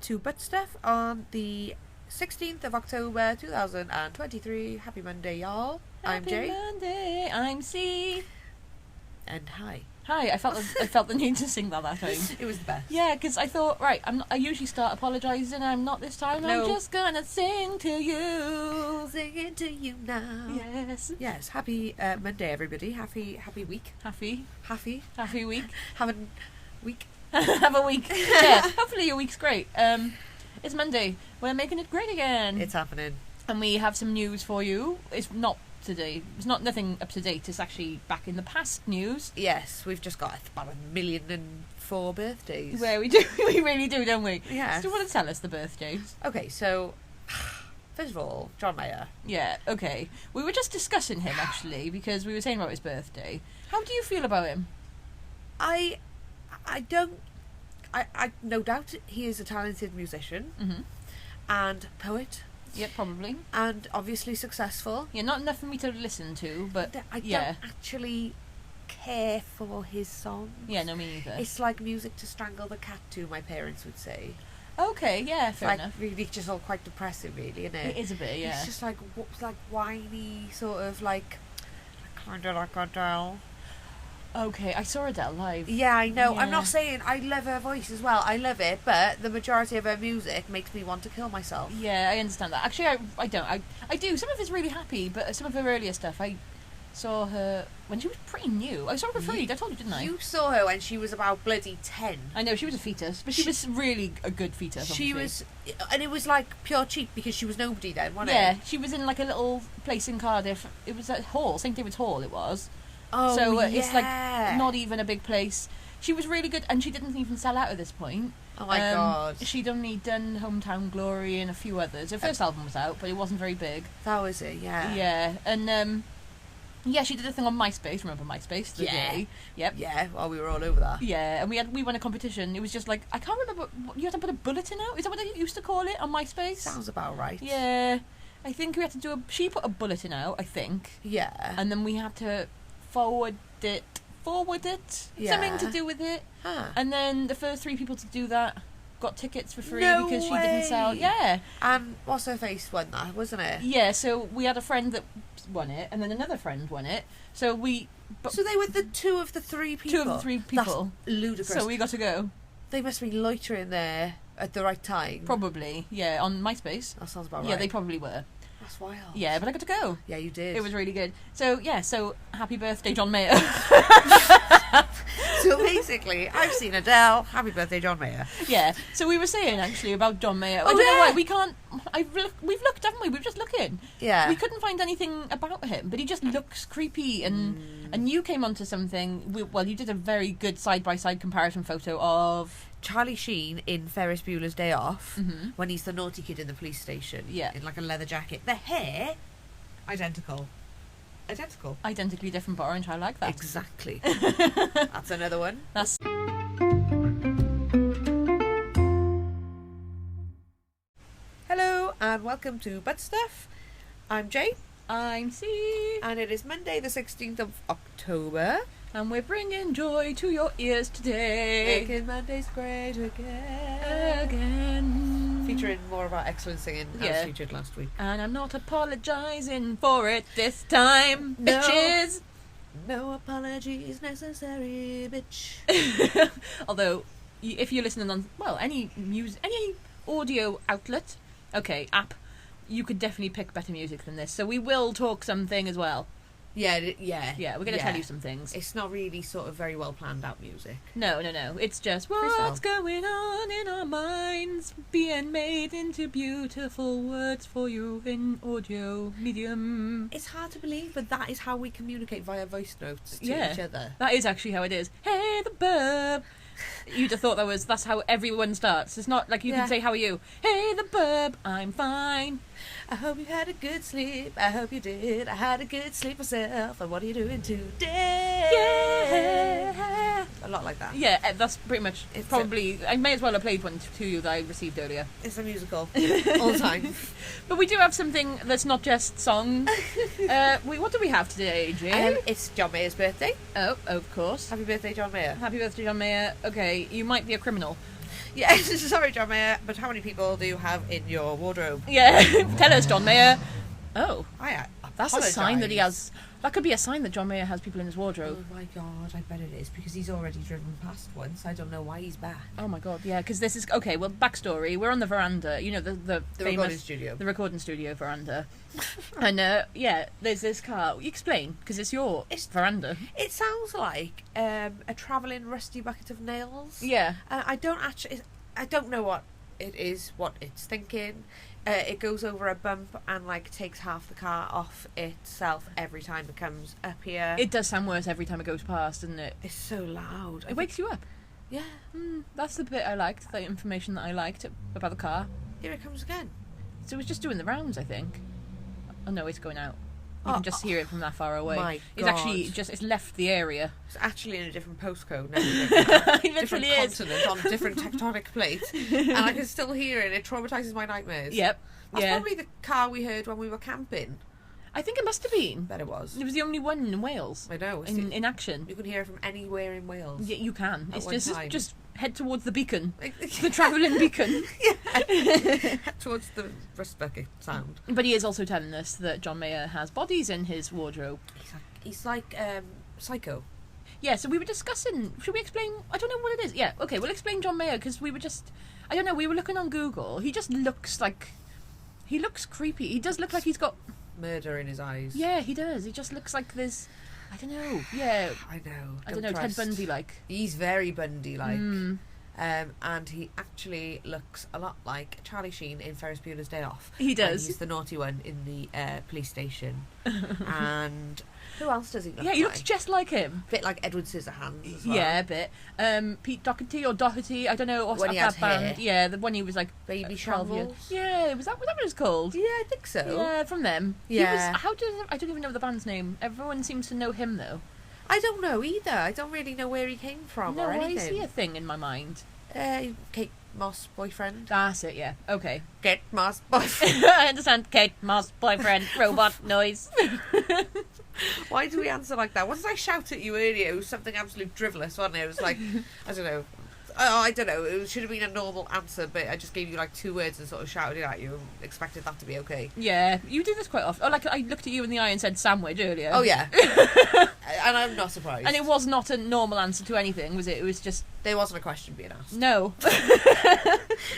To Butt Stuff on the 16th of October 2023. Happy Monday, y'all. I'm Jay. Happy Monday. I'm C. And hi. Hi. I felt the need to sing that time. It was the best. Yeah, because I thought, right, I usually start apologising. I'm not this time. No. I'm just gonna sing to you. Singing to you now. Yes. Happy Monday, everybody. Happy week. Happy week. Having week. Have a week. Yeah, hopefully your week's great. It's Monday. We're making it great again. It's happening. And we have some news for you. It's not today. It's not nothing up to date. It's actually back in the past news. Yes, we've just got about 1,000,004 birthdays. Where we do. We really do, don't we? Yeah. Do you want to tell us the birthdays? Okay, so first of all, John Mayer. Yeah, okay. We were just discussing him, actually, because we were saying about his birthday. How do you feel about him? I no doubt he is a talented musician and poet. Yeah, probably. And obviously successful. Yeah, not enough for me to listen to, but I don't actually care for his songs. Yeah, no, me neither. It's like music to strangle the cat to, my parents would say. Okay, yeah, fair enough. Really just all quite depressing, really, isn't it? It is a bit, yeah. It's just like whiny, sort of like kind of like Adele. Okay, I saw Adele live. Yeah, I know. Yeah. I'm not saying I love her voice as well. I love it, but the majority of her music makes me want to kill myself. Yeah, I understand that. Actually, I don't. I do. Some of it's really happy, but some of her earlier stuff, I saw her when she was pretty new. I saw her for free. I told you, didn't I? You saw her when she was about bloody 10. I know, she was a fetus, but she was really a good fetus, obviously. She was, and it was like pure cheek because she was nobody then, wasn't it? Yeah, she was in like a little place in Cardiff. It was at Hall, St David's Hall it was. Oh, so yeah. It's like not even a big place. She was really good, and she didn't even sell out at this point. Oh my god. She'd only done Hometown Glory and a few others. Her first album was out, but it wasn't very big. That was it, yeah. Yeah, and yeah, she did a thing on MySpace. Remember MySpace? Yeah. Yep. Yeah, well, we were all over that. Yeah, and we won a competition. It was just like, I can't remember, you had to put a bulletin out? Is that what they used to call it on MySpace? Sounds about right. Yeah, I think we had to she put a bulletin out, I think. Yeah. And then we had to forward it, yeah. something to do with it. Huh. And then the first 3 people to do that got tickets for free No because she way. didn't sell. Yeah. And what's her face won that, wasn't it? Yeah, so we had a friend that won it, and then another friend won it. So so they were the 2 of the 3 people? 2 of the 3 people. That's ludicrous. So we got to go. They must be loitering there at the right time. Probably, yeah, on MySpace. That sounds about right. Yeah, they probably were. That's wild. Yeah, but I got to go. Yeah, you did. It was really good. So, yeah, happy birthday, John Mayer. So basically, I've seen Adele. Happy birthday, John Mayer. Yeah, so we were saying, actually, about John Mayer. Oh, I don't know why, yeah. we can't... We've looked, haven't we? We've just looking. Yeah. We couldn't find anything about him, but he just looks creepy, and you came onto something... you did a very good side-by-side comparison photo of... Charlie Sheen in Ferris Bueller's Day Off, when he's the naughty kid in the police station. Yeah. In like a leather jacket. The hair, identical. Identically different but orange, I like that. Exactly. That's another one. That's... Hello and welcome to Butt Stuff. I'm Jay. I'm C. And it is Monday the 16th of October. And we're bringing joy to your ears today. Making Mondays great again. Featuring more of our excellent singing as featured last week. And I'm not apologising for it this time, bitches. No apologies necessary, bitch. Although, if you're listening on, any audio outlet, app, you could definitely pick better music than this. So we will talk something as well. Yeah. Yeah, we're going to tell you some things. It's not really sort of very well planned out music. No. It's just what's going on in our minds being made into beautiful words for you in audio medium. It's hard to believe, but that is how we communicate via voice notes to each other. That is actually how it is. Hey, the bub. You'd have thought that's how everyone starts. It's not like you can say, how are you? Hey, the bub, I'm fine. I hope you had a good sleep. I hope you did. I had a good sleep myself. And what are you doing today? Yeah. A lot like that. Yeah, that's pretty much probably... I may as well have played one to you that I received earlier. It's a musical. All the time. But we do have something that's not just song. What do we have today, AJ? It's John Mayer's birthday. Oh, of course. Happy birthday, John Mayer. Happy birthday, John Mayer. Okay, you might be a criminal. Yeah, sorry, John Mayer, but how many people do you have in your wardrobe? Yeah, tell us, John Mayer. Oh, I that's a sign that he has... That could be a sign that John Mayer has people in his wardrobe. Oh my god, I bet it is, because he's already driven past once. I don't know why he's back. Oh my god, yeah, because this is... Okay, well, backstory. We're on the veranda, you know, the famous... recording studio. The recording studio veranda. And, there's this car. You explain, because it's your veranda. It sounds like a travelling rusty bucket of nails. Yeah. I don't know what it is, what it's thinking. It goes over a bump and takes half the car off itself every time it comes up here. It does sound worse every time it goes past, doesn't it? It's so loud. It wakes you up. Yeah. That's the bit I liked, the information that I liked about the car. Here it comes again. So it was just doing the rounds, I think. Oh no, it's going out. You can just hear it from that far away. My it's God. actually it's left the area. It's actually in a different postcode now. It different literally is. continent on a different tectonic plate. And I can still hear it. It traumatises my nightmares. Yep. That's probably the car we heard when we were camping. I think it must have been. Bet it was. It was the only one in Wales. I know. In action. You can hear it from anywhere in Wales. Yeah, you can. At It's one time. just head towards the beacon. The travelling beacon. Towards the rust bucket sound. But he is also telling us that John Mayer has bodies in his wardrobe. He's like Psycho. Yeah, so we were discussing... Should we explain... I don't know what it is. Yeah, okay, we'll explain John Mayer, because we were just... I don't know, we were looking on Google. He just looks like... He looks creepy. He does look like he's got... Murder in his eyes. Yeah, he does. He just looks like there's... I don't know. Yeah. I know. I don't know, Ted Bundy-like. He's very Bundy-like. And he actually looks a lot like Charlie Sheen in Ferris Bueller's Day Off. He does. He's the naughty one in the police station. And who else does he look like? Yeah, he looks just like him. A bit like Edward Scissorhands as well. Yeah, a bit. Pete Doherty or Doherty, I don't know what's when up he that had band. hair. Yeah, the one he was like Baby 12 years. Shambles. Yeah, was that what it's called? Yeah, I think so. Yeah, from them. Yeah. I don't even know the band's name. Everyone seems to know him though. I don't know either. I don't really know where he came from or anything. Why is he a thing in my mind? Kate Moss boyfriend. That's it, yeah. Okay. Kate Moss boyfriend. I understand. Kate Moss boyfriend. Robot noise. Why do we answer like that? What did I shout at you earlier? It was something absolute drivelous, wasn't it? It was like, I don't know. I don't know. It should have been a normal answer, but I just gave you 2 words and sort of shouted it at you and expected that to be okay. Yeah, you do this quite often. Oh, I looked at you in the eye and said sandwich earlier. Oh, yeah. And I'm not surprised. And it was not a normal answer to anything, was it? It was just... There wasn't a question being asked. No.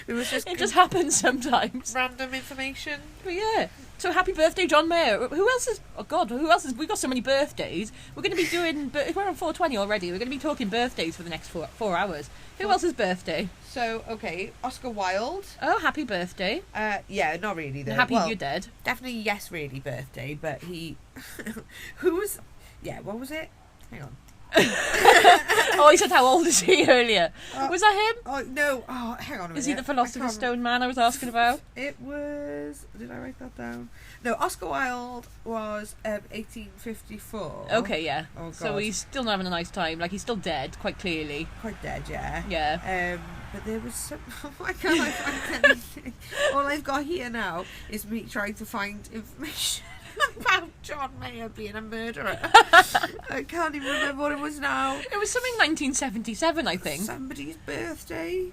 It was just... It just happens sometimes. Random information. But yeah. So happy birthday, John Mayer. Who else is... Oh, God, who else is... We've got so many birthdays. We're going to be doing... We're on 420 already. We're going to be talking birthdays for the next 4 hours. Who else's birthday? So, okay, Oscar Wilde. Oh, happy birthday. Yeah, not really, though. Happy you're dead. Definitely, yes, really, birthday, but he... Who was... Yeah, what was it? Hang on. Oh, he said how old is he earlier. Was that him? Oh, no. Oh, hang on a minute. Is he the Philosopher's Stone man I was asking about? It was... Did I write that down? No, Oscar Wilde was 1854. Okay, yeah. Oh, God. So he's still not having a nice time. Like, he's still dead, quite clearly. Quite dead, yeah. Yeah. But there was some... Why can't I find anything? All I've got here now is me trying to find information about John Mayer being a murderer. I can't even remember what it was now. It was something 1977, I think. Somebody's birthday.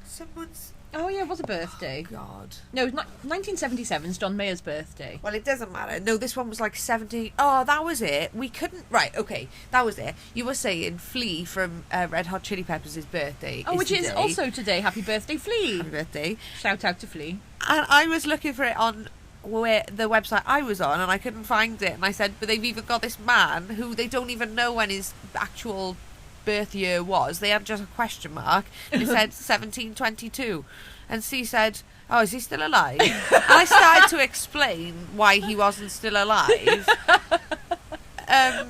Someone's... Oh, yeah, it was a birthday. Oh, God. No, 1977's John Mayer's birthday. Well, it doesn't matter. No, this one was 70... Oh, that was it. We couldn't... Right, okay. That was it. You were saying Flea from Red Hot Chili Peppers' birthday. Oh, which today. is also today. Happy birthday, Flea. Happy birthday. Shout out to Flea. And I was looking for it on the website I was on, and I couldn't find it. And I said, but they've even got this man who they don't even know when his actual birth year was. They had just a question mark. And it said 1722. And C said, oh, is he still alive? And I started to explain why he wasn't still alive.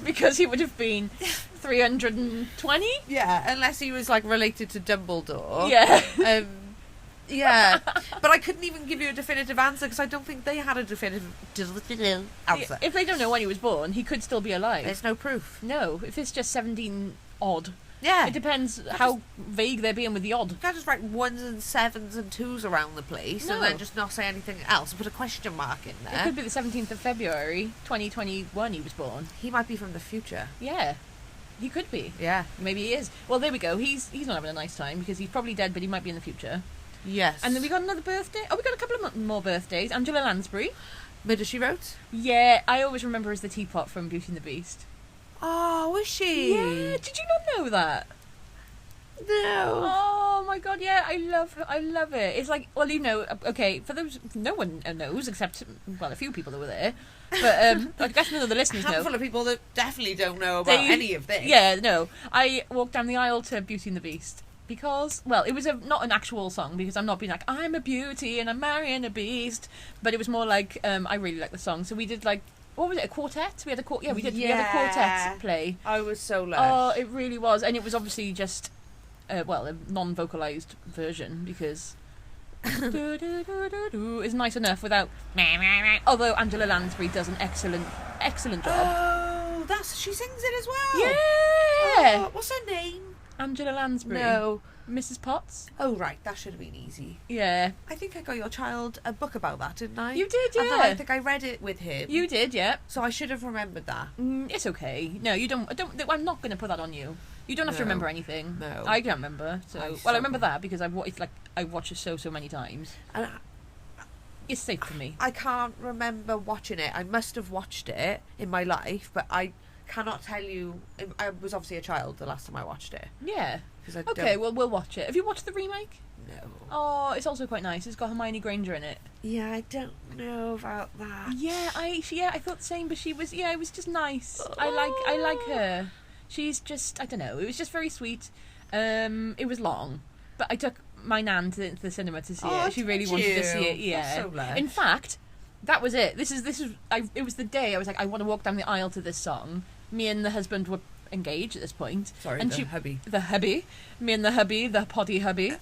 Because he would have been 320? Yeah, unless he was, like, related to Dumbledore. Yeah. Yeah, but I couldn't even give you a definitive answer because I don't think they had a definitive answer. If they don't know when he was born, he could still be alive. There's no proof. No, if it's just 17 odd. Yeah. It depends how vague they're being with the odd. You can't just write 1s and 7s and 2s around the place and then just not say anything else. Put a question mark in there. It could be the 17th of February, 2021 he was born. He might be from the future. Yeah. He could be. Yeah. Maybe he is. Well, there we go. He's not having a nice time because he's probably dead, but he might be in the future. Yes. And then we got another birthday. Oh, we got a couple of more birthdays. Angela Lansbury. Murder, She Wrote? Yeah, I always remember her as the teapot from Beauty and the Beast. Oh, was she? Yeah, did you not know that? No. Oh my god, yeah, I love it. It's like, well, you know, okay, for those, no one knows except, well, a few people that were there. But I guess none of the listeners know. A handful of people that definitely don't know about any of this. Yeah, no. I walked down the aisle to Beauty and the Beast because, well, it was not an actual song because I'm not being like, I'm a beauty and I'm marrying a beast. But it was more like, I really like the song. So we did like, what was it, a quartet? We had a we had a quartet play. I was so lush. Oh, it really was. And it was obviously just, well, a non-vocalised version because is nice enough without although Angela Lansbury does an excellent job. Oh, she sings it as well. Yeah. Oh, what's her name? Angela Lansbury. No. Mrs. Potts. Oh, right, that should have been easy. Yeah. I think I got your child a book about that, didn't I? You did, yeah. And then I think I read it with him. You did, yeah. So I should have remembered that. It's okay. No, you don't. I'm not going to put that on you. You don't have to remember anything. No. I can't remember. I remember that because I watched it so many times. And it's safe for me. I can't remember watching it. I must have watched it in my life, but I cannot tell you. I was obviously a child the last time I watched it. Yeah. Okay, well, we'll watch it. Have you watched the remake? No. Oh, it's also quite nice. It's got Hermione Granger in it. Yeah, I don't know about that. Yeah, I thought the same, but she was. Yeah, it was just nice. I like her. She's just, I don't know. It was just very sweet. It was long, but I took my nan to the cinema to see it. She really wanted to see it. Yeah. That's so lush. In fact, that was it. It was the day I was like, I want to walk down the aisle to this song. Me and the husband were engaged at this point. Sorry, and the hubby. Me and the hubby, the poddy hubby.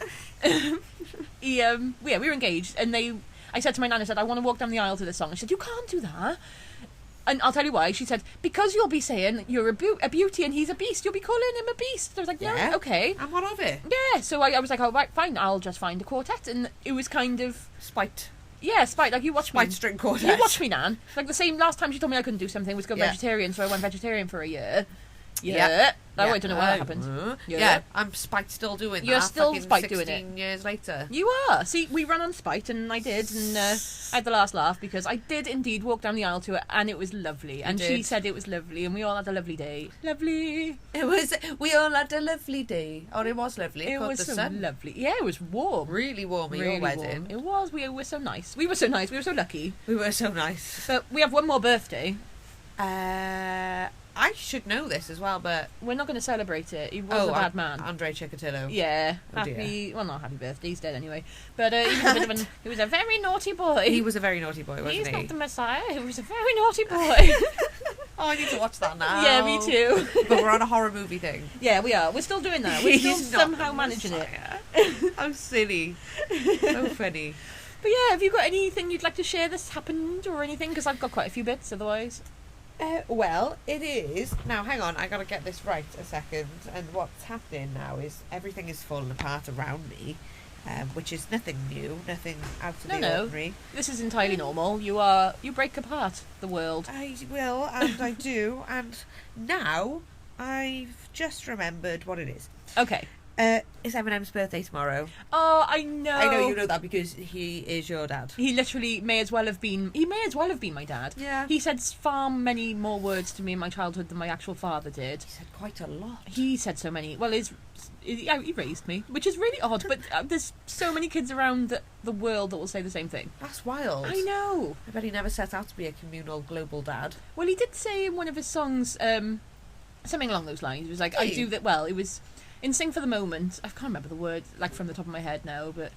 We were engaged, and I said to my nan, I said, I want to walk down the aisle to this song. She said, you can't do that. And I'll tell you why. She said, because you'll be saying you're a beauty and he's a beast. You'll be calling him a beast. I was like, no, okay. And what of it? Yeah, so I was like, oh, right, fine, I'll just find a quartet. And it was kind of... Spite. Yeah, spite. Like, you watch me. Spite string quartet. You watch me, Nan. Like, the same last time she told me I couldn't do something was go vegetarian, so I went vegetarian for a year. Yeah. I don't know what happened. Yeah, I'm Spite still doing that. You're still Spite doing it. 16 years later. You are. See, we ran on Spite, and I did, and I had the last laugh because I did indeed walk down the aisle to it, and it was lovely. And she said it was lovely, and we all had a lovely day. Lovely. We all had a lovely day. Oh, it was lovely. It was so lovely. Yeah, it was warm. Really warm at your wedding. It was. We were so nice. We were so nice. We were so lucky. We were so nice. But we have one more birthday. I should know this as well, but we're not going to celebrate it. He was a bad man. Andrei Chikatilo. Yeah, not happy birthday. He's dead anyway. But he was a very naughty boy. He was a very naughty boy, wasn't he? He's not the Messiah. He was a very naughty boy. Oh, I need to watch that now. Yeah, me too. But we're on a horror movie thing. Yeah, we are. We're still doing that. We're still somehow managing it. I'm silly. So funny. But yeah, have you got anything you'd like to share that's happened or anything? Because I've got quite a few bits otherwise. Well, it is. Now, hang on, I got to get this right a second. And what's happening now is everything is falling apart around me, which is nothing new, nothing out of the ordinary. This is entirely normal. You break apart the world. I will, and I do, and now I've just remembered what it is. Okay. It's Eminem's birthday tomorrow. Oh, I know. I know you know that because he is your dad. He literally may as well have been my dad. Yeah. He said far many more words to me in my childhood than my actual father did. He said quite a lot. He said so many. Well, he raised me, which is really odd, but there's so many kids around the world that will say the same thing. That's wild. I know. I bet he never set out to be a communal global dad. Well, he did say in one of his songs something along those lines. It was like, I do that. Well, it was in Sing for the Moment. I can't remember the word like from the top of my head now, but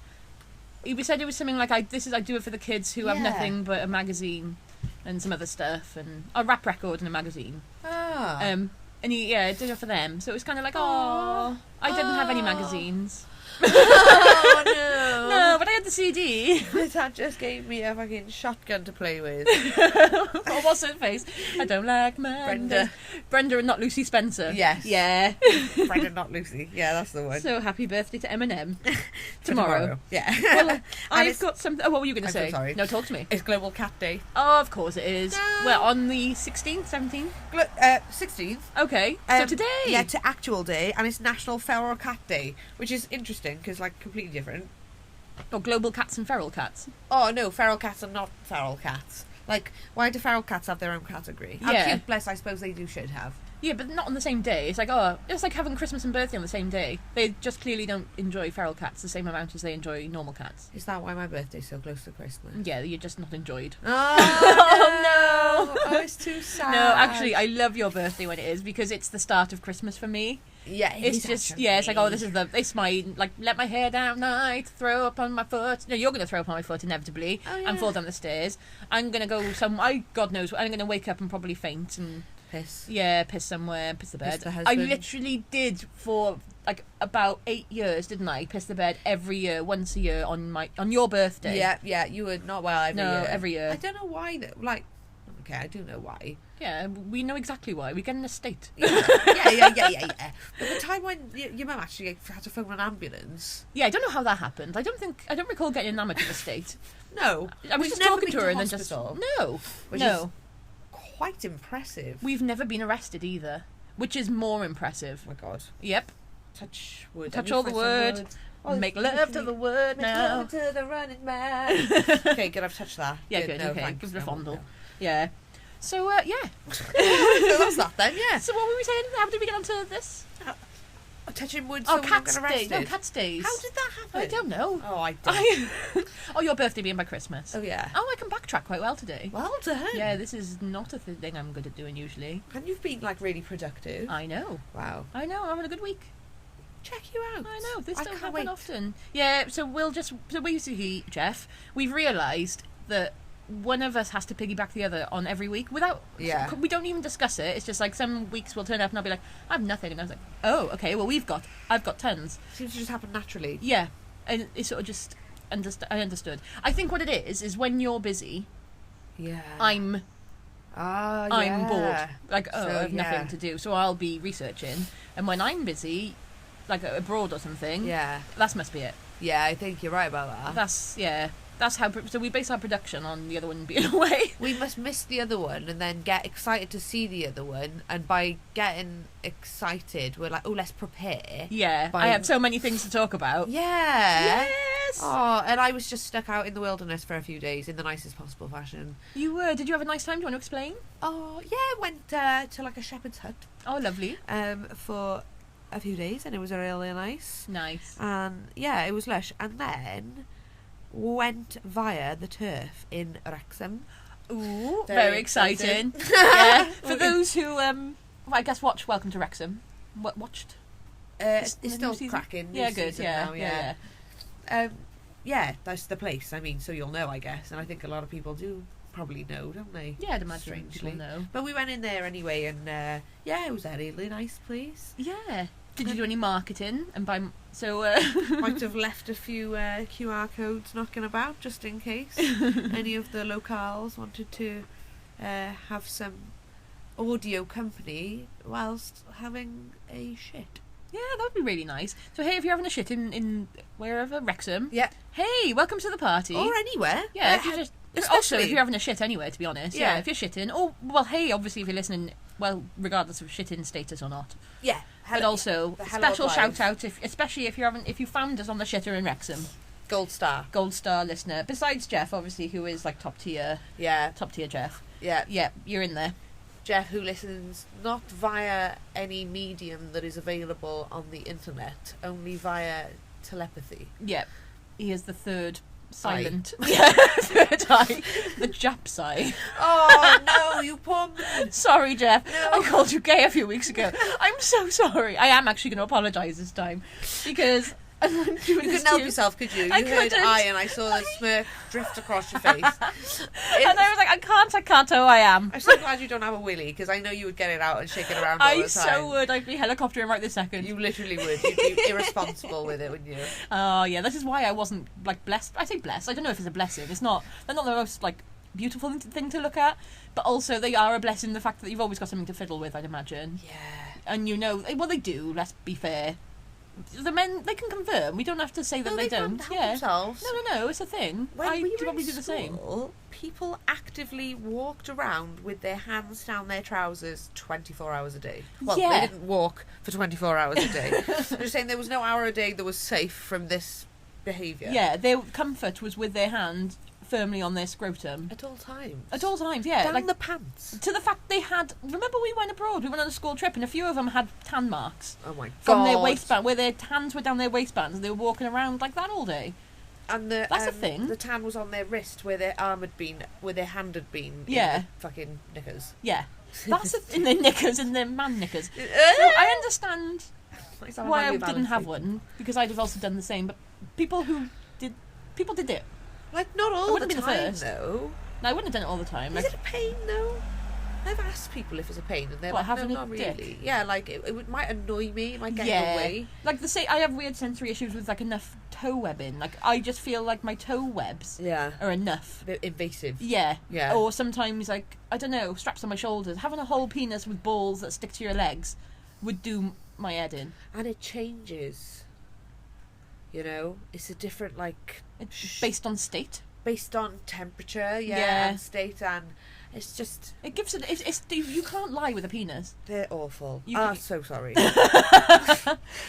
he said it was something like, I do it for the kids who have nothing but a magazine and some other stuff and a rap record and a magazine. Ah. And he did it for them. So it was kind of like, oh, I didn't have any magazines. Oh no. No, but I had the CD. My dad just gave me a fucking shotgun to play with. What was her face? I don't like Brenda. Brenda and not Lucy Spencer. Yes. Yeah. Brenda, not Lucy. Yeah, that's the one. So happy birthday to Eminem. Tomorrow. Yeah. Well, I've got something. Oh, what were you going to I'm say? so sorry. No, talk to me. It's Global Cat Day. Oh, of course it is. No. Well, on the 16th, 17th? 16th. Okay, so today. Yeah, to actual day, and it's National Feral Cat Day, which is interesting because, like, completely different. Or global cats and feral cats. Oh no, feral cats are not feral cats. Like, why do feral cats have their own category? How Yeah. cute, bless, I suppose they should have. Yeah, but not on the same day. It's like having Christmas and birthday on the same day. They just clearly don't enjoy feral cats the same amount as they enjoy normal cats. Is that why my birthday's so close to Christmas? Yeah, you're just not enjoyed. Oh, no! Oh, it's too sad. No, actually, I love your birthday when it is because it's the start of Christmas for me. Yeah, It's just, it's like, oh, it's my, like, let my hair down night, throw up on my foot. No, you're going to throw up on my foot, inevitably, and fall down the stairs. I'm going to go God knows, I'm going to wake up and probably faint and... Piss. Yeah, piss somewhere, piss the bed. Piss the I husband. literally did for, like, about 8 years, didn't I? Piss the bed every year, once a year on your birthday. Yeah, you were not well every year. No, every year. I don't know why, though. Like, okay, I do know why. Yeah, we know exactly why. We get an estate. Yeah. But the time when your mum actually had to phone an ambulance. Yeah, I don't know how that happened. I don't recall getting an amateur estate. No. I was We've just never talking been to her and then hospital, just... which No. is quite impressive. We've never been arrested either, which is more impressive. Oh my god. Yep. Touch wood. Touch all the wood. Make love to the wood Make now. love to the running man. Okay, good, I've touched that. Yeah, good, No, okay. thanks. Give it a No, fondle. no. Yeah. So, yeah. So that's that then, yeah. So what were we saying? How did we get onto this? Touching wood Oh, so we don't Cat's get Day. arrested. No, Cat's Days. How did that happen? I don't know. Oh, I don't. Oh, your birthday being by Christmas. Oh, yeah. Oh, I can backtrack quite well today. Well done. Yeah, this is not a thing I'm good at doing usually. And you've been, like, really productive. I know. Wow. I know, I'm having a good week. Check you out. I know, this don't can't happen wait. often. Yeah, so basically, Jeff, we've realised that one of us has to piggyback the other on every week without... Yeah. We don't even discuss it. It's just like some weeks we'll turn up and I'll be like, I have nothing. And I was like, oh, okay, well, I've got tons. Seems to just happen naturally. Yeah. And it sort of just... I understood. I think what it is when you're busy, Yeah. I'm bored. Like, So, I have nothing yeah. to do. So I'll be researching. And when I'm busy, like abroad or something, Yeah. that must be it. Yeah, I think you're right about that. That's how... So we base our production on the other one being away. We must miss the other one and then get excited to see the other one. And by getting excited, we're like, oh, let's prepare. Yeah. By- I have so many things to talk about. Yeah. Yes! Oh, and I was just stuck out in the wilderness for a few days in the nicest possible fashion. You were. Did you have a nice time? Do you want to explain? Oh, yeah, went to like a shepherd's hut Oh, lovely. for a few days, and it was really nice. Nice. And yeah, it was lush. And then went via the turf in Wrexham. Ooh, Very very exciting. exciting. Yeah. For those who, I guess, watch Welcome to Wrexham. Watched? It's the still new season? cracking. New Yeah, good. season Yeah, now, yeah. Yeah, that's the place. I mean, so you'll know, I guess. And I think a lot of people do probably know, don't they? Yeah, I'd imagine Strangely. people know. But we went in there anyway, and yeah, it was a really nice place. Yeah. Did you do any marketing? And by so Might have left a few QR codes knocking about just in case any of the locals wanted to have some audio company whilst having a shit. yeah, that would be really nice. So hey, if you're having a shit in wherever Wrexham, Yeah. hey, welcome to the party. Or anywhere. Yeah, if you're just also especially- if you're having a shit anywhere, to be honest. Yeah, Yeah. if you're shitting, or well, hey, obviously if you're listening, well, regardless of shitting status or not. Yeah. But also, the hell special of shout life. out, especially if you found us on the shitter in Wrexham. Gold star. Gold star listener. Besides Jeff, obviously, who is like top tier Yeah. Jeff. Yeah. Yeah, you're in there. Jeff, who listens not via any medium that is available on the internet, only via telepathy. Yeah, he is the third silent. Yeah, third eye. The Japs eye. Oh no, you poor man. Sorry, Jeff. No. I called you gay a few weeks ago. I'm so sorry. I am actually going to apologise this time because You couldn't help yourself, could you? You I heard couldn't. I, and I saw the smirk drift across your face. And I was like, I can't. Oh, I am. I'm so glad you don't have a willy, because I know you would get it out and shake it around all I the time. so would. I'd be helicoptering right this second. You literally would. You'd be irresponsible with it, wouldn't you? Oh yeah, this is why I wasn't like blessed. I say blessed. I don't know if it's a blessing. It's not. They're not the most like beautiful thing to look at, but also they are a blessing. The fact that you've always got something to fiddle with, I'd imagine. Yeah. And you know, well they do. Let's be fair. The men, they can confirm. We don't have to say that they don't. Help Yeah. themselves. No. It's a thing. When I we were probably in do the same. school, people actively walked around with their hands down their trousers 24 hours a day. Well, Yeah. they didn't walk for 24 hours a day. I'm just saying there was no hour a day that was safe from this behaviour. Yeah, their comfort was with their hand firmly on their scrotum. At all times. At all times, yeah. Down like, the pants. to the fact they had... Remember we went abroad, we went on a school trip, and a few of them had tan marks Oh my god. from their waistband, where their hands were down their waistbands, and they were walking around like that all day. And the, That's a thing. The tan was on their wrist where their arm had been, where their hand had been. Yeah. In the fucking knickers. Yeah. That's in their knickers, in their man knickers. So I I understand why I didn't have one, because I'd have also done the same, but people did it. Like, not I all the wouldn't be the time, first. though. No, I wouldn't have done it all the time. Is Like, it a pain, though? I've asked people if it's a pain, and they're What, like, no, having a not dick? really. Yeah, like, it might annoy me, it might get in yeah. the way. Like, I have weird sensory issues with, like, enough toe webbing. Like, I just feel like my toe webs Yeah. are enough. A bit invasive. Yeah. Yeah. Or sometimes, like, I don't know, straps on my shoulders. Having a whole penis with balls that stick to your legs would do my head in. And it changes. You know? It's a different, like... It's based on state. Based on temperature, Yeah. and state, and it's just... It gives it. You can't lie with a penis. They're awful. You- I'm so sorry.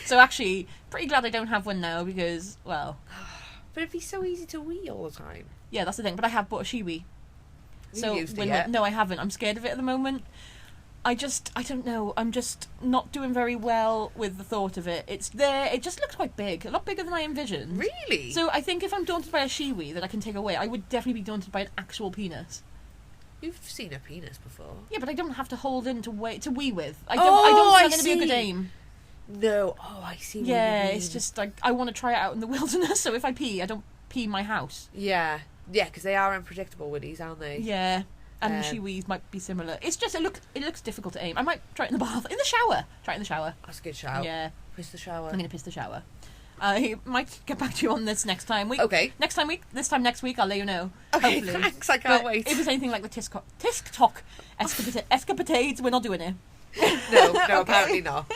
So actually, pretty glad I don't have one now because, well, But it'd be so easy to wee all the time. yeah, that's the thing. But I have bought a Shiwi. You used it yet? No, I haven't. I'm scared of it at the moment. I don't know. I'm just not doing very well with the thought of it. It's there. It just looks quite big. A lot bigger than I envisioned. Really? So I think if I'm daunted by a Shiwi that I can take away, I would definitely be daunted by an actual penis. You've seen a penis before. Yeah, but I don't have to hold in to wee with. I Oh, don't think I I'm going to be a good see. aim. No. Oh, I see what you Yeah, mean. it's just like I want to try it out in the wilderness. So if I pee, I don't pee my house. Yeah. Yeah, because they are unpredictable willies, aren't they? Yeah, and Um, Shiwis might be similar. It's just it looks difficult to aim. I might try it in the bath, in the shower. Try it in the shower. That's a good shower. Yeah, Piss the shower. I'm gonna piss the shower. I might get back to you on this next time. Okay. This time next week, I'll let you know. Okay, Hopefully. thanks. I can't But wait. if it's anything like the TikTok escapades, we're not doing it. No, Okay. apparently not.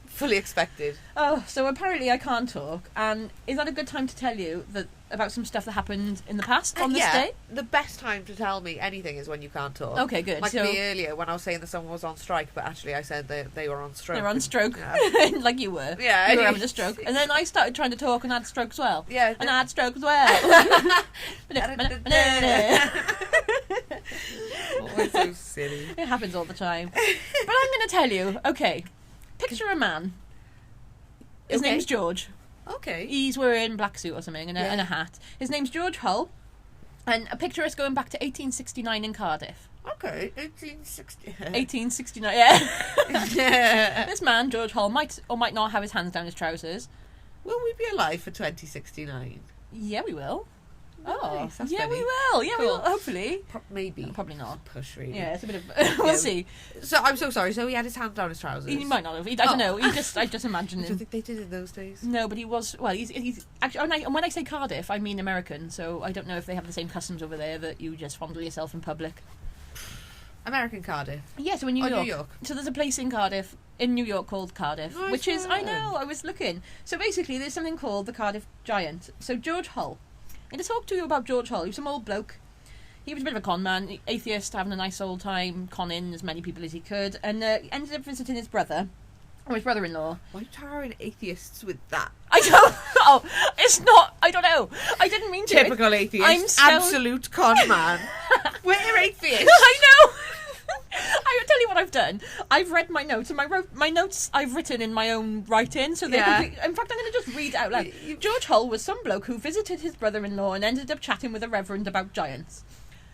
Fully expected. Oh, so apparently I can't talk. And is that a good time to tell you about some stuff that happened in the past on this yeah, day? the best time to tell me anything is when you can't talk. Okay, good. Like So me earlier when I was saying that someone was on strike, but actually I said they were on stroke. they're on stroke, Yeah. like you were. Yeah, You were having a stroke, and then I started trying to talk and I had stroke as well. Yeah. And I had stroke as well. Oh, it's so silly. It happens all the time. But I'm going to tell you, okay, picture a man. His Okay. name's George. Okay. He's wearing a black suit or something and Yeah. a hat. His name's George Hull. And a picture us going back to 1869 in Cardiff. Okay. 1860. 1869, yeah. Yeah. This man, George Hull, might or might not have his hands down his trousers. Will we be alive for 2069? Yeah, we will. Oh, Nice, that's yeah, we funny. will. Yeah, we Cool. will. Hopefully. Maybe. Probably not. Push, really. Yeah, it's a bit of. We'll Yeah. see. So I'm so sorry. So he had his hand down his trousers. He might not have. I don't know. Oh. I just imagine I don't him. think they did in those days. No, but he was. Well, he's actually. And when I say Cardiff, I mean American. So I don't know if they have the same customs over there that you just fondle yourself in public. American Cardiff. Yeah, so in New Oh, York. New York. So there's a place in Cardiff, in New York, called Cardiff, Nice which is. I one. know. I was looking. So basically, there's something called the Cardiff Giant. So George Hull. I'm going to talk to you about George Hull. He was some old bloke. He was a bit of a con man, atheist, having a nice old time, conning as many people as he could, and ended up visiting his brother, or his brother-in-law. Why are you tarring atheists with that? I don't know. It's not. I don't know. I didn't mean to. Typical atheist. Absolute con man. We're atheists. I know. I'll tell you what I've done. I've read my notes, and my notes I've written in my own writing, so they're complete. In fact, I'm going to just read it out loud. George Hull was some bloke who visited his brother-in-law and ended up chatting with a reverend about giants.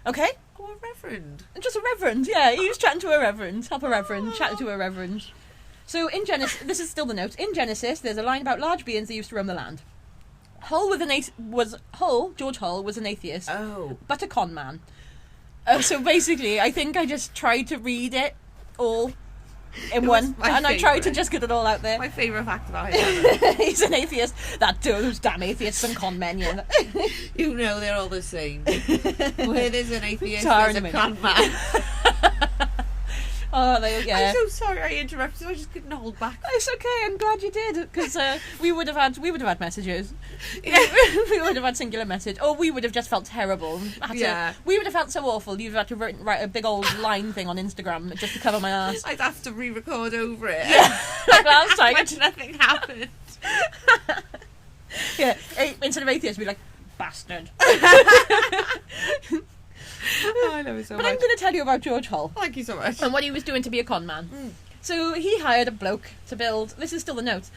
Okay? Oh, a reverend. Just a reverend, yeah. He was chatting to a reverend. Help a reverend, chatting to a reverend. So in Genesis, this is still the note. In Genesis, there's a line about large beings that used to roam the land. George Hull was an atheist, but a con man. So basically, I think I just tried to read it all in one, and I tried to just get it all out there. My favourite fact about him. He's an atheist. Those damn atheists and con men, you know. You know they're all the same. Where there's an atheist, there's a con man. Oh, yeah. I'm so sorry I interrupted. I just couldn't hold back. It's okay. I'm glad you did, because we would have had messages. Yeah. We would have had singular message, or we would have just felt terrible. We would have felt so awful. You'd have had to write a big old line thing on Instagram just to cover my ass. I'd have to re-record over it. Yeah. Like last time, when nothing happened. Yeah, instead of atheist, we'd be like bastard. Oh, I love it so much. But I'm going to tell you about George Hull. Thank you so much. And what he was doing to be a con man. So he hired a bloke to build... This is still the note.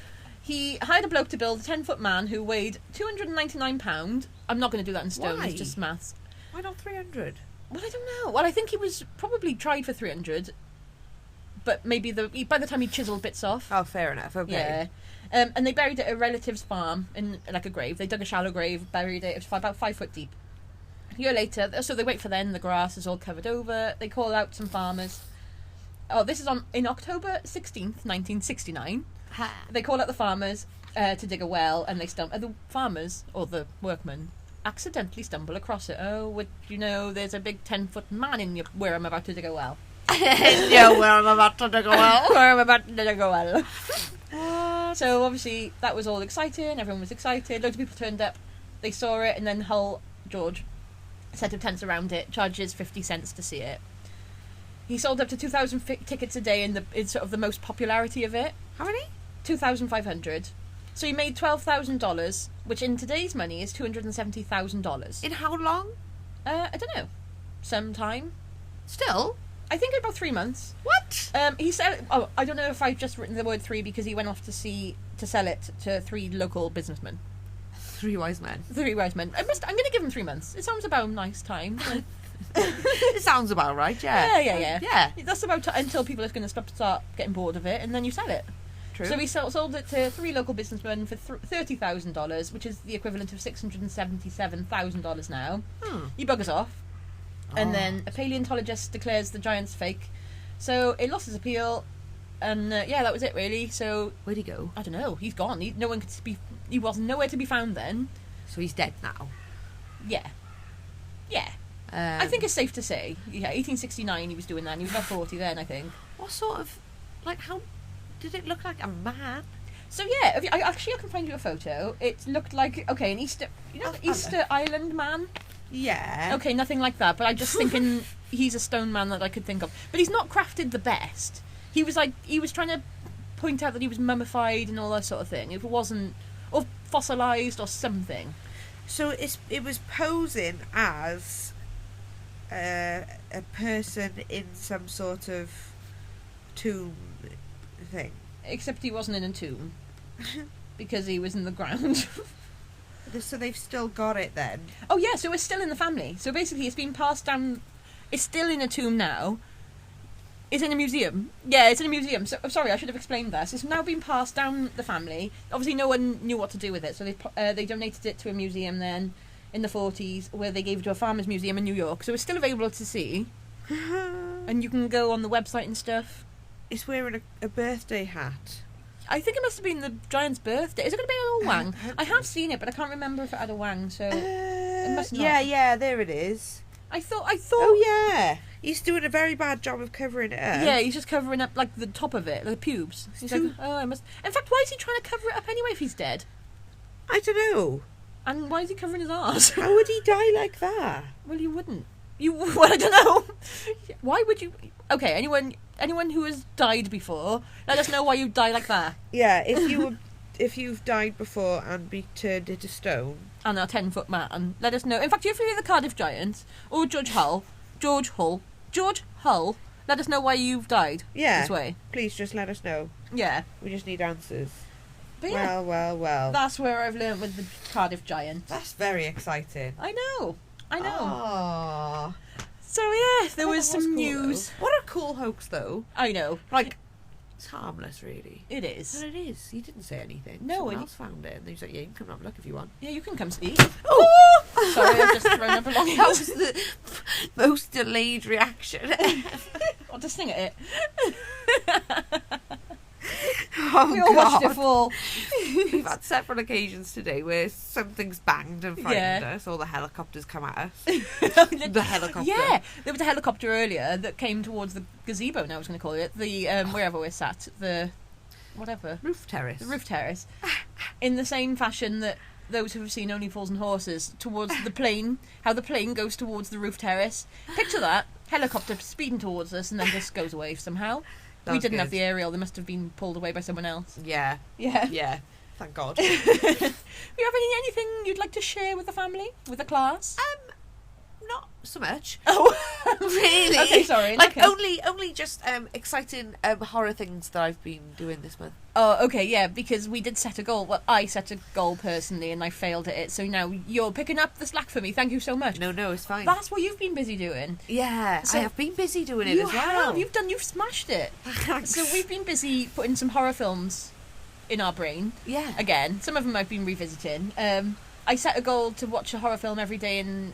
He hired a bloke to build a 10-foot man who weighed £299. I'm not going to do that in stone. Why? It's just maths. Why not 300? Well, I don't know. Well, I think he was probably tried for 300. But maybe by the time he chiselled bits off... Oh, fair enough. Okay. Yeah. And they buried it at a relative's farm in like a grave. They dug a shallow grave, buried it. It was about 5 foot deep. A year later, so they wait for then, the grass is all covered over. They call out some farmers. Oh, this is in October 16th, 1969. They call out the farmers to dig a well, and the farmers, or the workmen, accidentally stumble across it. Oh, you know, there's a big 10-foot man where I'm about to dig a well. Yeah, where I'm about to dig a well. Where I'm about to dig a well. What? So, obviously, that was all exciting. Everyone was excited. Loads of people turned up. They saw it, and then George, set of tents around it, charges 50 cents to see it. He sold up to 2,000 tickets a day in sort of the most popularity of it. How many? 2,500. So he made $12,000, which in today's money is $270,000. In how long? I don't know. Some time. Still? I think about 3 months. What? He said. Oh, I don't know if I've just written the word 3 because he went off to sell it to 3 local businessmen. 3 wise men. 3 wise men. I'm going to give him 3 months. It sounds about a nice time. It sounds about right, yeah. Yeah. That's about until people are going to start getting bored of it, and then you sell it. True. So he sold it to 3 local businessmen for $30,000, which is the equivalent of $677,000 now. He buggers off. And then a paleontologist declares the giant's fake. So it lost his appeal, and that was it really. So where'd he go? I don't know. He's gone. He was nowhere to be found then. So he's dead now. Yeah. I think it's safe to say. Yeah, 1869 he was doing that. And he was about 40 then, I think. What sort of, how did it look like a man? So yeah, I can find you a photo. It looked like an Easter Island man. Yeah. Okay, nothing like that. But I'm just thinking he's a stone man that I could think of. But he's not crafted the best. He was trying to point out that he was mummified and all that sort of thing. If it wasn't, or fossilised or something. So it was posing as a person in some sort of tomb thing. Except he wasn't in a tomb. Because he was in the ground. So they've still got it then? Oh yeah, so it's still in the family. So basically it's been passed down. It's still in a tomb now. It's in a museum. Yeah, it's in a museum. So sorry, I should have explained that. So it's now been passed down the family. Obviously no one knew what to do with it, so they donated it to a museum then in the 40s, where they gave it to a farmers museum in New York. So it's still available to see. And you can go on the website and stuff. It's wearing a birthday hat. I think it must have been the giant's birthday. Is it going to be a little wang? I have seen it, but I can't remember if it had a wang, so it must not. Yeah, there it is. I thought. Oh yeah, he's doing a very bad job of covering it up. Yeah, he's just covering up like the top of it, the pubes. He's like, I must. In fact, why is he trying to cover it up anyway if he's dead? I don't know. And why is he covering his arse? How would he die like that? Well, you wouldn't. Well, I don't know. Why would you? Okay, anyone who has died before, let us know why you die like that. Yeah, if you've died before and be turned into stone. And a 10-foot man, let us know. In fact, if you're the Cardiff Giant or George Hull, let us know why you've died this way. Please just let us know. Yeah. We just need answers. But yeah, Well. that's where I've learnt with the Cardiff Giant. That's very exciting. I know. Aww. So yeah, there was some cool, news. Though. What a cool hoax, though. I know. Like, it's harmless, really. It is. And it is. He didn't say anything. No, Someone else found it, and he was like, "Yeah, you can come and have a look if you want." Yeah, you can come see. Oh! Sorry, I've just thrown up belongings. That was the most delayed reaction. I'll just sing at it. Oh, We all watched it fall. We've had several occasions today where something's banged and frightened us, or the helicopters come at us. The helicopter. Yeah, there was a helicopter earlier that came towards the gazebo. Now I was going to call it the wherever we're sat, the whatever Roof terrace. the roof terrace, in the same fashion that those who have seen Only Fools and Horses towards the plane, how the plane goes towards the roof terrace. Picture that helicopter speeding towards us and then just goes away somehow. We didn't have the aerial. They must have been pulled away by someone else. Yeah. Yeah. Yeah. Thank God. Do you have anything you'd like to share with the family, with the class? Not so much. Oh, Really? Okay, sorry. Like, okay. only just exciting horror things that I've been doing this month. Oh, okay, yeah, because we did set a goal. Well, I set a goal personally, and I failed at it. So now you're picking up the slack for me. Thank you so much. No, it's fine. That's what you've been busy doing. Yeah, So I have been busy doing it as well. You've smashed it. Thanks. So we've been busy putting some horror films in our brain. Yeah. Again, some of them I've been revisiting. I set a goal to watch a horror film every day in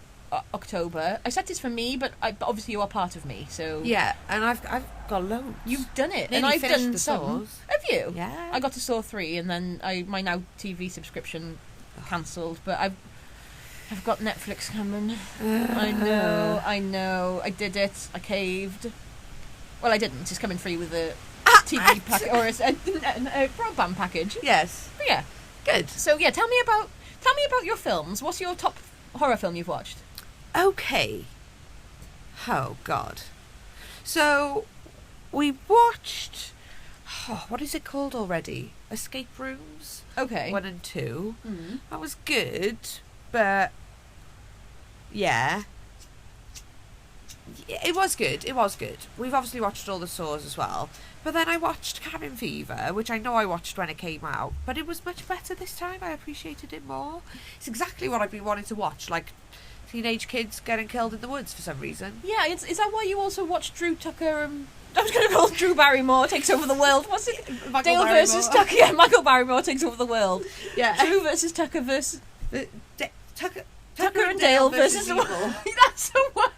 October. I set this for me, but obviously you are part of me, so Yeah, and I've got loads. you've done it, Nearly and I've finished done the some. Saws. Have you? Yeah. I got to Saw 3, and then my Now TV subscription cancelled, but I've got Netflix coming. I know. I did it. I caved. Well, I didn't. It's coming free with a TV package or a broadband package. Yes. But yeah. Good. So yeah, tell me about your films. What's your top horror film you've watched? Okay. Oh, God. So, we watched... what is it called already? Escape Rooms? Okay. 1 and 2. Mm. That was good, but... Yeah. It was good. We've obviously watched all the Saws as well. But then I watched Cabin Fever, which I know I watched when it came out, but it was much better this time. I appreciated it more. It's exactly what I've been wanting to watch, like teenage kids getting killed in the woods for some reason. Yeah, is that why you also watched Drew Tucker? I was going to call Drew Barrymore Takes Over the World. What's it? Michael Dale Barrymore. versus Tucker. Yeah, Michael Barrymore Takes Over the World. Yeah. Drew versus Tucker versus Tucker and Dale versus Evil. That's the one.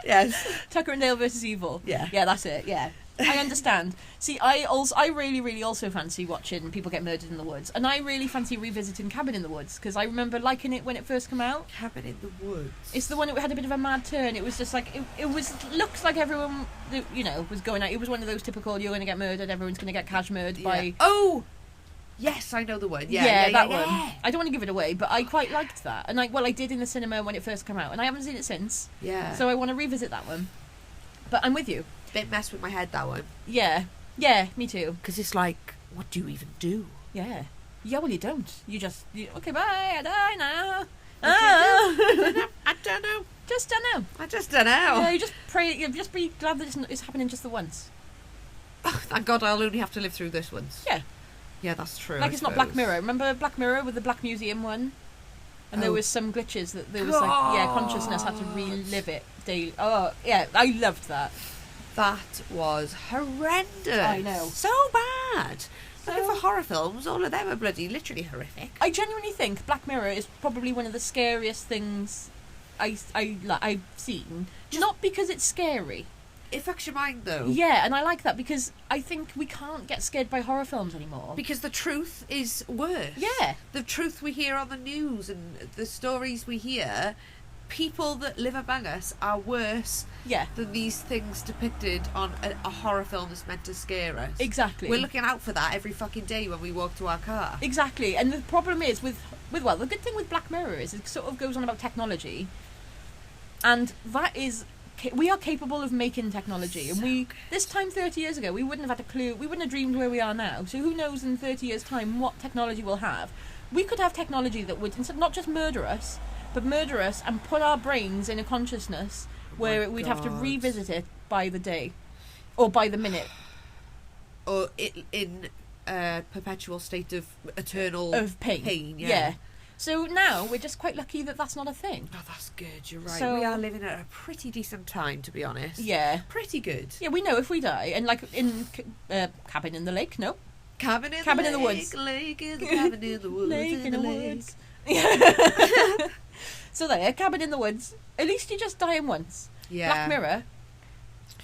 Yes. Tucker and Dale versus Evil. Yeah. Yeah, that's it. Yeah. I understand. See, I really, really also fancy watching people get murdered in the woods, and I really fancy revisiting Cabin in the Woods because I remember liking it when it first came out. Cabin in the Woods. It's the one that had a bit of a mad turn. It was just like it looks like everyone was going out. It was one of those typical you're going to get murdered, everyone's going to get cashmered by. Oh. Yes, I know the one. Yeah, that one. I don't want to give it away, but I quite liked that, and I did in the cinema when it first came out, and I haven't seen it since. Yeah. So I want to revisit that one. But I'm with you. Bit mess with my head, that one. Yeah, me too. Because it's like, what do you even do? Yeah, well, you don't. Okay, bye. I die now. I don't know. Just don't know. I just don't know. Yeah, you just pray. You just be glad that it's happening just the once. Oh, thank God, I'll only have to live through this once. Yeah. Yeah, that's true. Like I it's not suppose. Black Mirror. Remember Black Mirror with the Black Museum one? And there Oh. was some glitches that there was consciousness had to relive it daily. Oh, yeah, I loved that. That was horrendous. I know. So bad. Looking for horror films, all of them are bloody literally horrific. I genuinely think Black Mirror is probably one of the scariest things I've seen. Not because it's scary. It fucks your mind, though. Yeah, and I like that because I think we can't get scared by horror films anymore. Because the truth is worse. Yeah. The truth we hear on the news and the stories we hear, people that live among us are worse than these things depicted on a horror film that's meant to scare us. Exactly. We're looking out for that every fucking day when we walk to our car. Exactly. And the problem is with the good thing with Black Mirror is it sort of goes on about technology. And that is... We are capable of making technology, and this time 30 years ago, we wouldn't have had a clue, we wouldn't have dreamed where we are now. So who knows in 30 years' time what technology we'll have. We could have technology that would instead not just murder us, but murder us and put our brains in a consciousness where we'd have to revisit it by the day, or by the minute. Or in a perpetual state of eternal... Of pain, yeah. So now we're just quite lucky that that's not a thing. Oh, that's good. You're right. So, we are living at a pretty decent time, to be honest. Yeah. Pretty good. Yeah, we know if we die. And like in Cabin in the Lake, no? Cabin in the Woods. Lake in the cabin in the woods. Lake in the woods. Yeah. So there, Cabin in the Woods. At least you just die in once. Yeah. Black Mirror.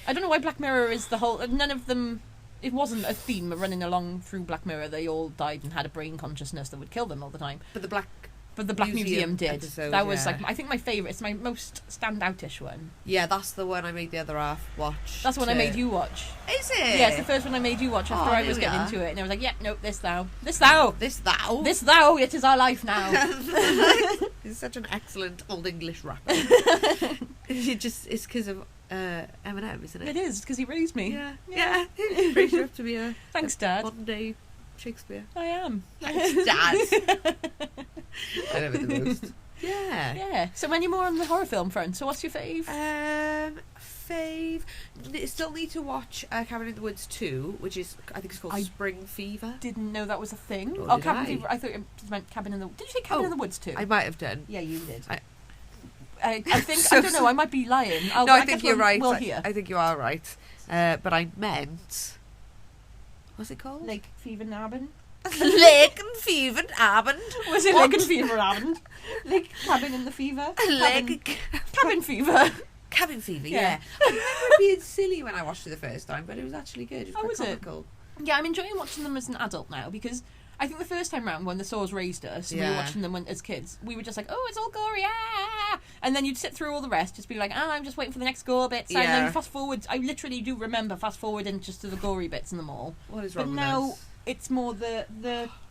I don't know why Black Mirror is the whole... None of them... It wasn't a theme running along through Black Mirror. They all died and had a brain consciousness that would kill them all the time. But the Black Museum did. Episode, that was like, I think, my favourite. It's my most standoutish one. Yeah, that's the one I made the other half watch. That's the one I made you watch. Is it? Yeah, it's the first one I made you watch after I was getting into it. And I was like, yeah, nope, this thou. This thou, it is our life now. He's such an excellent Old English rapper. It's because of Eminem, isn't it? It is, because he raised me. Yeah. He's pretty sure to be a... Thanks, Dad. Modern day Shakespeare. I am. Thanks, Dad. I know the most. Yeah. So any more on the horror film front? So what's your fave? Still need to watch Cabin in the Woods 2, which is, I think it's called Spring Fever. Didn't know that was a thing. Cabin Fever. I thought it meant Cabin in the... Did you say Cabin in the Woods 2? I might have done. Yeah, you did. I think... I don't know, I might be lying. I think you're right. We'll hear. I think you are right. But I meant... What's it called? Lake Fever Abend. Lake and Fever Abend. Was it Lake and Fever Abend? Lake Cabin in the Fever? Cabin Fever. Cabin Fever, yeah. I remember it being silly when I watched it the first time, but it was actually good. It was quite comical. Yeah, I'm enjoying watching them as an adult now, because I think the first time round when the Saws raised us and we were watching them as kids, we were just like, oh, it's all gory, and then you'd sit through all the rest, just be like, I'm just waiting for the next gore bits, and then you fast forward. I literally do remember fast forwarding just to the gory bits in them all. What is wrong with now us? It's more the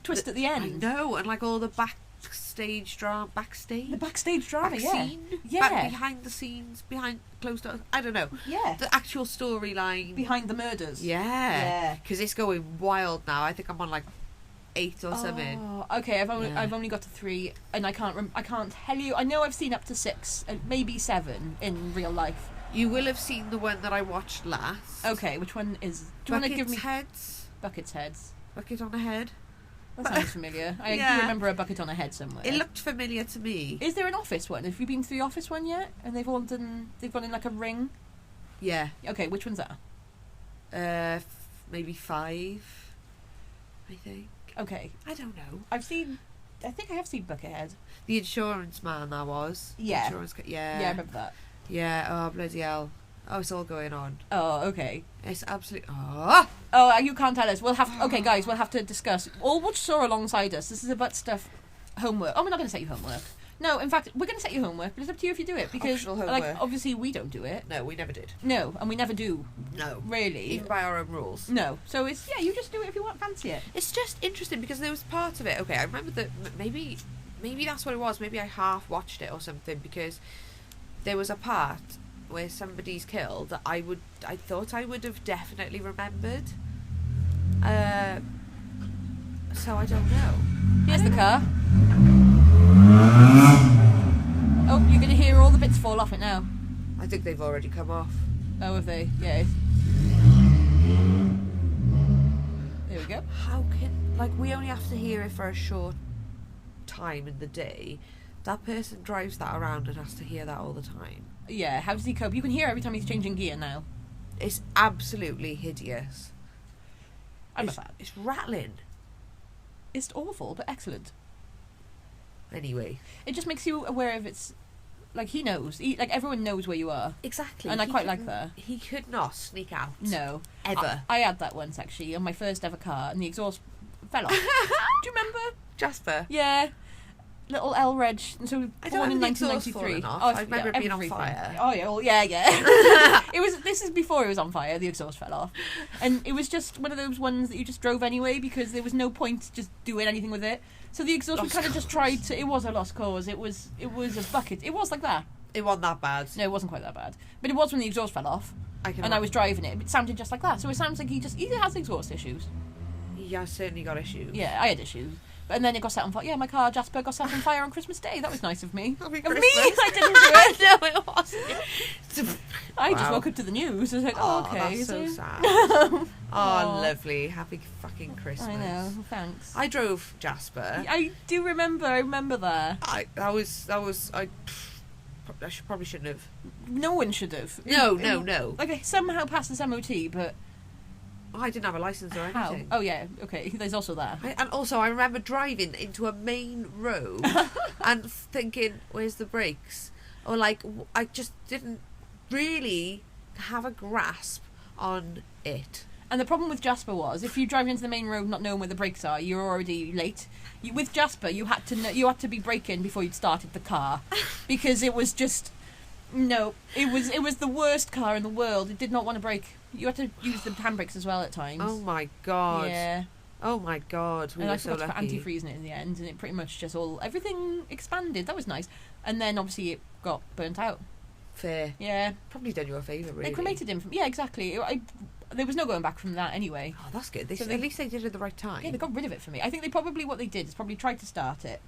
twist at the end. I know, and like all the backstage drama, the backstage drama, scene, behind the scenes, behind closed doors. I don't know. Yeah, the actual storyline behind the murders. Yeah, because it's going wild now. I think I'm on like 8 or something. Okay, I've only got to 3, and I can't tell you. I know I've seen up to 6, maybe 7 in real life. You will have seen the one that I watched last. Okay, which one is? Do you want to give me Bucket's heads? Bucket on a head. That sounds familiar. I do remember a bucket on a head somewhere. It looked familiar to me. Is there an Office one? Have you been to the Office one yet? And they've gone in like a ring. Yeah. Okay, which one's that? Maybe 5. I think. Okay. I don't know. I think I have seen Buckethead. The insurance man, that was. Yeah. Yeah, I remember that. Yeah. Oh bloody hell. Oh, it's all going on. Oh, okay. It's absolutely... Oh, you can't tell us. Okay, guys, we'll have to discuss. All watch Saw alongside us. This is about stuff... Homework. Oh, we're not going to set you homework. No, in fact, we're going to set you homework, but it's up to you if you do it. Because, obviously we don't do it. No, we never did. No, and we never do. No. Really. Even by our own rules. No. So it's... Yeah, you just do it if you want, fancy it. It's just interesting because there was part of it... Okay, I remember that... Maybe that's what it was. Maybe I half watched it or something because there was a part... where somebody's killed that I thought I would have definitely remembered. So I don't know. Here's the car. Oh, you're going to hear all the bits fall off it now. I think they've already come off. Oh, have they? Yeah. There we go. How can... Like, we only have to hear it for a short time in the day. That person drives that around and has to hear that all the time. Yeah, how does he cope? You can hear every time he's changing gear now. It's absolutely hideous. It's rattling. It's awful, but excellent. Anyway. It just makes you aware of its... Like, he knows. Everyone knows where you are. Exactly. And I quite like that. He could not sneak out. No. Ever. I had that once, actually, on my first ever car, and the exhaust fell off. Do you remember? Jasper? Yeah. Little L Reg, and so born in 1993. I remember it being on fire. Oh yeah, well, yeah. This is before it was on fire. The exhaust fell off, and it was just one of those ones that you just drove anyway because there was no point just doing anything with it. So the exhaust we kind of just tried to. It was a lost cause. It was a bucket. It was like that. It wasn't that bad. No, it wasn't quite that bad. But it was when the exhaust fell off. I was driving it. It sounded just like that. So it sounds like he has exhaust issues. Yeah, certainly got issues. Yeah, I had issues. And then it got set on fire. Yeah, my car, Jasper, got set on fire on Christmas Day. That was nice of me. Happy Of Christmas. me! I didn't do it. No, it wasn't. I just woke up to the news. I was like, oh, okay. That's so sad. Oh, lovely. Happy fucking Christmas. I know. Thanks. I drove Jasper. I do remember. I remember that. I probably shouldn't have. No one should have. No. Like, I somehow passed this MOT, but I didn't have a license or how? anything. Oh, yeah. Okay. There's also that. And also, I remember driving into a main road and thinking, where's the brakes? Or, like, I just didn't really have a grasp on it. And the problem with Jasper was, if you drive into the main road not knowing where the brakes are, you're already late. With Jasper, you had to be braking before you'd started the car, because it was just it was the worst car in the world. It did not want to brake. You had to use the handbrakes as well at times. Oh my god! Yeah. Oh my god! And I forgot to put antifreeze in it in the end, and it pretty much just everything expanded. That was nice. And then obviously it got burnt out. Fair. Yeah. Probably done you a favour, really. They cremated him. Yeah, exactly. There was no going back from that anyway. Oh, that's good. So at least they did it at the right time. Yeah, they got rid of it for me. I think what they did is probably tried to start it.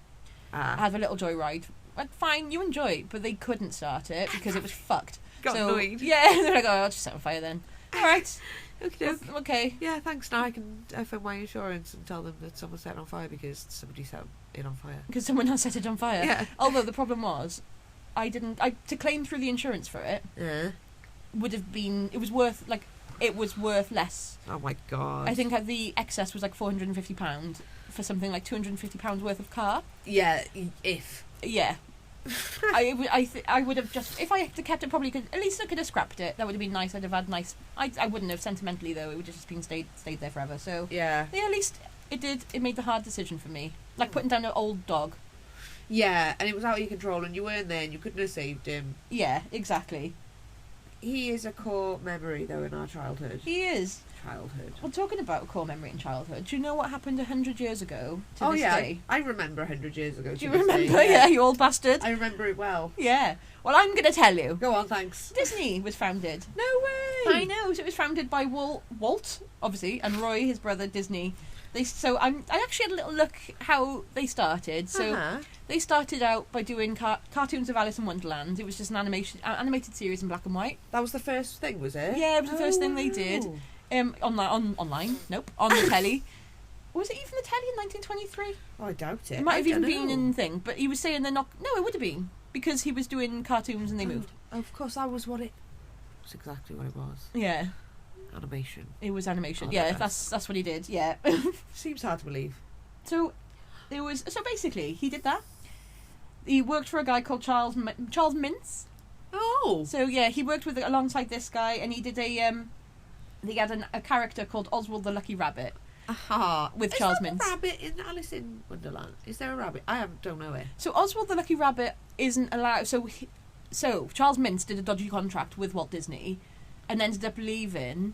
Ah. Have a little joyride. Fine, you enjoy it, but they couldn't start it because it was fucked. Got annoyed. Yeah, they're like, oh, I'll just set on fire then. All right. Okay. Yeah, thanks. Now I can phone my insurance and tell them that someone set it on fire because somebody set it on fire. Because someone else set it on fire. Yeah. Although the problem was, to claim through the insurance for it would have been, it was worth less. Oh my god. I think the excess was like £450 for something like £250 worth of car. Yeah, if. Yeah. I would have just, if I had kept it, probably at least I could have scrapped it. That would have been nice. I'd have had nice. I wouldn't have sentimentally though. It would have just been stayed there forever. So yeah, at least it made the hard decision for me, like putting down an old dog. Yeah, and it was out of your control, and you weren't there, and you couldn't have saved him. Yeah, exactly. He is a core memory though in our childhood. He is. Well, talking about a core memory in childhood, do you know what happened 100 years ago to this day? I remember 100 years ago. Do you remember? Yeah, you old bastard. I remember it well. Yeah. Well, I'm going to tell you. Go on, thanks. Disney was founded. No way! I know. So it was founded by Walt, obviously, and Roy, his brother, Disney. I actually had a little look how they started. So they started out by doing cartoons of Alice in Wonderland. It was just an animated series in black and white. That was the first thing, was it? Yeah, it was the first thing they did. Online? Nope. On the telly. Was it even the telly in 1923? Oh, I doubt it. It might have even been in thing, but he was saying they're not. No, it would have been because he was doing cartoons and they moved. Of course, that was what it. That's exactly what it was. Yeah. Animation. It was animation. Yeah, that's what he did. Yeah. Seems hard to believe. So basically he did that. He worked for a guy called Charles Mintz. Oh. So yeah, he worked alongside this guy, and he did He had a character called Oswald the Lucky Rabbit. Aha. With Charles Mintz. Is there a rabbit in Alice in Wonderland? Is there a rabbit? I don't know it. So Oswald the Lucky Rabbit isn't allowed. So Charles Mintz did a dodgy contract with Walt Disney, and ended up leaving,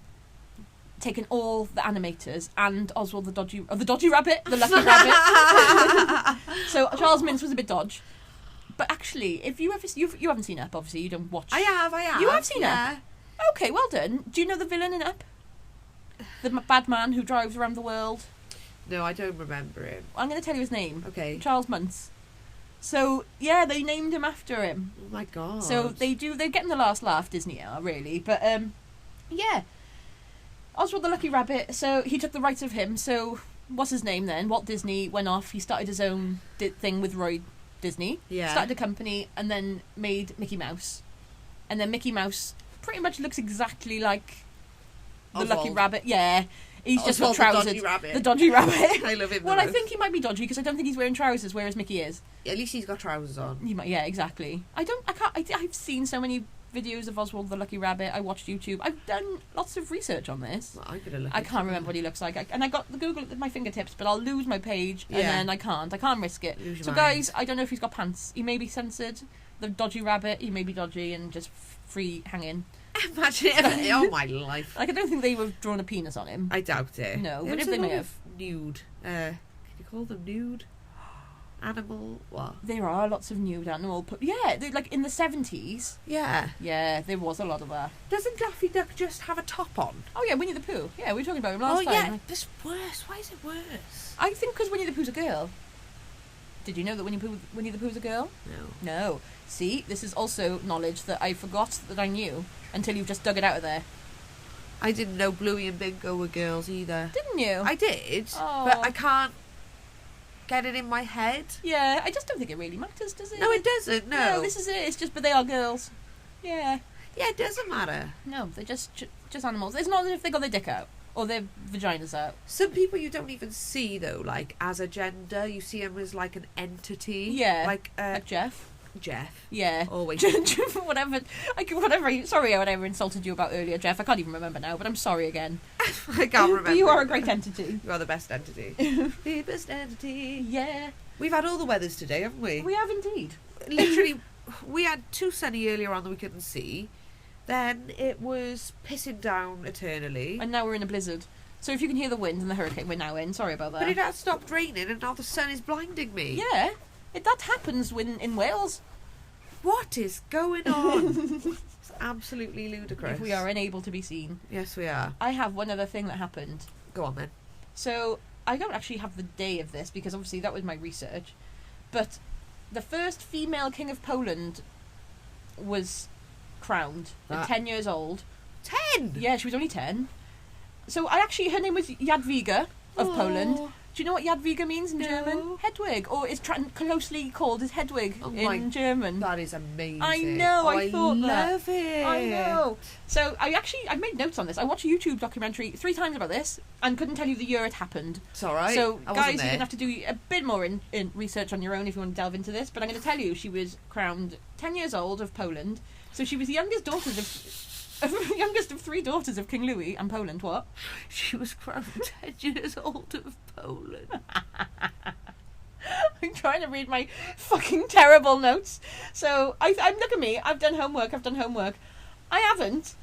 taking all the animators and Oswald the Dodgy Rabbit, the Lucky Rabbit. So Charles Mintz was a bit dodge. But actually, if you haven't seen Up, obviously you don't watch. I have. You have seen Up? Okay, well done. Do you know the villain in Up? The bad man who drives around the world? No, I don't remember him. I'm going to tell you his name. Okay. Charles Mintz. So, yeah, they named him after him. Oh my god. So they're getting the last laugh, Disney are, really. But, yeah. Oswald the Lucky Rabbit, so he took the rights of him. So, what's his name then? Walt Disney went off. He started his own thing with Roy Disney. Yeah. Started a company and then made Mickey Mouse. And then Mickey Mouse pretty much looks exactly like the Oswald. Lucky Rabbit. Yeah. He's just got Oswald, trousers. the Dodgy Rabbit. The Dodgy Rabbit. I love him. Well, I think he might be dodgy because I don't think he's wearing trousers, whereas Mickey is. At least he's got trousers on. Yeah, exactly. I've seen so many videos of Oswald the Lucky Rabbit. I watched YouTube. I've done lots of research on this. Well, I can't remember what he looks like. I got the Google at my fingertips, but I'll lose my page and then I can't risk it. So guys, I don't know if he's got pants. He may be censored. The Dodgy Rabbit, he may be dodgy and just free hanging. Imagine it. Oh my life. Like, I don't think they would have drawn a penis on him. I doubt it. No, but if they may have. Nude. Can you call them nude? Animal, what? There are lots of nude animal... like in the 70s. Yeah. Yeah, there was a lot of that. Doesn't Daffy Duck just have a top on? Oh, yeah, Winnie the Pooh. Yeah, we were talking about him last time. Yeah, it's worse. Why is it worse? I think because Winnie the Pooh's a girl. Did you know that Winnie the Pooh's a girl? No. See, this is also knowledge that I forgot that I knew until you've just dug it out of there. I didn't know Bluey and Bingo were girls either. Didn't you? I did, Oh. but I can't get it in my head. Yeah, I just don't think it really matters, does it? No, it doesn't, no. No, this is it. It's just, but they are girls. Yeah. Yeah, it doesn't matter. No, they're just animals. It's not as if they got their dick out or their vaginas out. Some people you don't even see, though, like, as a gender. You see them as, like, an entity. Yeah. Like Jeff. Jeff. Yeah. Always. whatever insulted you about earlier, Jeff. I can't even remember now, but I'm sorry again. I can't remember. You are a great entity. You are the best entity. The best entity. Yeah. We've had all the weathers today, haven't we? We have indeed. Literally, we had too sunny earlier on that we couldn't see. Then it was pissing down eternally. And now we're in a blizzard. So if you can hear the wind and the hurricane we're now in, sorry about that. But it has stopped raining and now the sun is blinding me. Yeah. That happens in Wales. What is going on? It's absolutely ludicrous. If we are unable to be seen. Yes, we are. I have one other thing that happened. Go on then. So, I don't actually have the day of this because obviously that was my research. But the first female king of Poland was crowned at 10 years old. 10? Yeah, she was only 10. So, her name was Jadwiga of Poland. Do you know what Jadwiga means in German? Hedwig, or it's closely called as Hedwig in German. That is amazing. I know, I thought that. I love it. I know. So I made notes on this. I watched a YouTube documentary 3 times about this and couldn't tell you the year it happened. It's alright. So guys, you're going to have to do a bit more in research on your own if you want to delve into this, but I'm going to tell you she was crowned 10 years old of Poland. So she was the youngest of 3 daughters of King Louis and Poland. What? She was crowned 10 years old of Poland. I'm trying to read my fucking terrible notes. So I'm look at me. I've done homework. I haven't,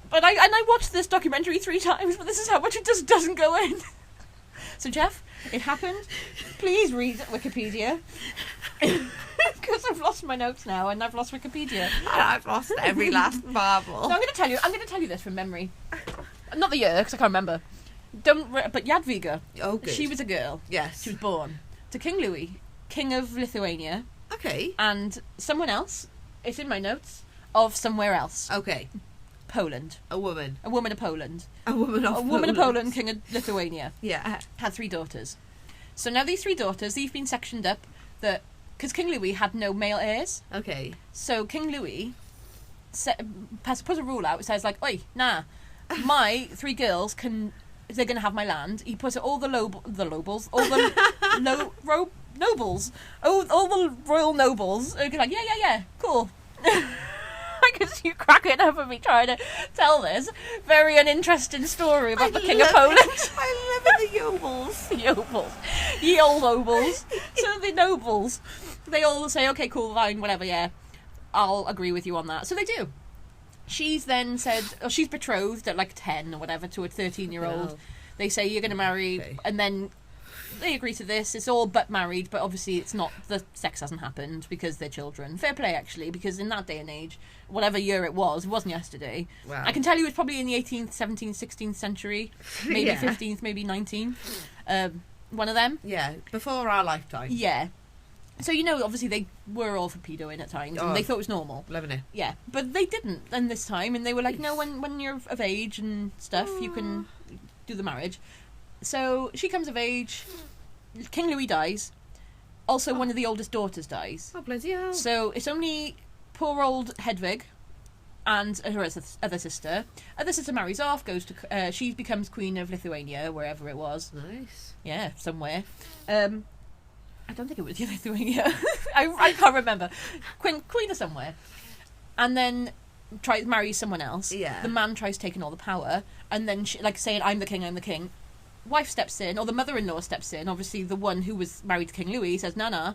but I watched this documentary 3 times. But this is how much it just doesn't go in. So Jeff, it happened. Please read Wikipedia. Because I've lost my notes now, and I've lost Wikipedia. I've lost every last marble. No, I'm going to tell you this from memory. Not the year, because I can't remember. But Jadwiga. Oh, good. She was a girl. Yes. She was born to King Louis, King of Lithuania. Okay. And someone else. It's in my notes of somewhere else. Okay. Poland. A woman. A woman of Poland. A woman of Poland, King of Lithuania. Yeah. Had 3 daughters. So now these 3 daughters, they've been sectioned up because King Louis had no male heirs. Okay. So King Louis put a rule out. It says like, oi, nah, my 3 girls they're going to have my land. He puts all the nobles, all the royal nobles. Are like, yeah, cool. I can see you cracking up at me trying to tell this very uninteresting story about the King of Poland. I love it, the nobles. Ye old nobles. So the nobles, they all say, okay, cool, fine, whatever, yeah, I'll agree with you on that. So they do. She's then said, she's betrothed at like 10 or whatever to a 13-year-old. They say, you're going to marry, and then they agree to this. It's all but married, but obviously it's not, the sex hasn't happened because they're children. Fair play, actually, because in that day and age, whatever year it wasn't yesterday. Wow. I can tell you it's probably in the 18th, 17th, 16th century, maybe 15th, maybe 19th. One of them. Yeah, before our lifetime. Yeah. So, obviously they were all for pedoing at times, and they thought it was normal. Loving it. Yeah, but they didn't then this time, and they were like, no, when you're of age and stuff, you can do the marriage. So she comes of age, King Louis dies, also one of the oldest daughters dies. Oh, bloody hell. So it's only poor old Hedwig and her other sister. Other sister marries off, goes to, she becomes Queen of Lithuania, wherever it was. Nice. Yeah, somewhere. I don't think it was Lithuania. I can't remember. Queen of somewhere. And then marries someone else. Yeah. The man tries taking all the power, and then she, like saying, I'm the king. Wife steps in, or the mother-in-law steps in. Obviously, the one who was married to King Louis says, nah.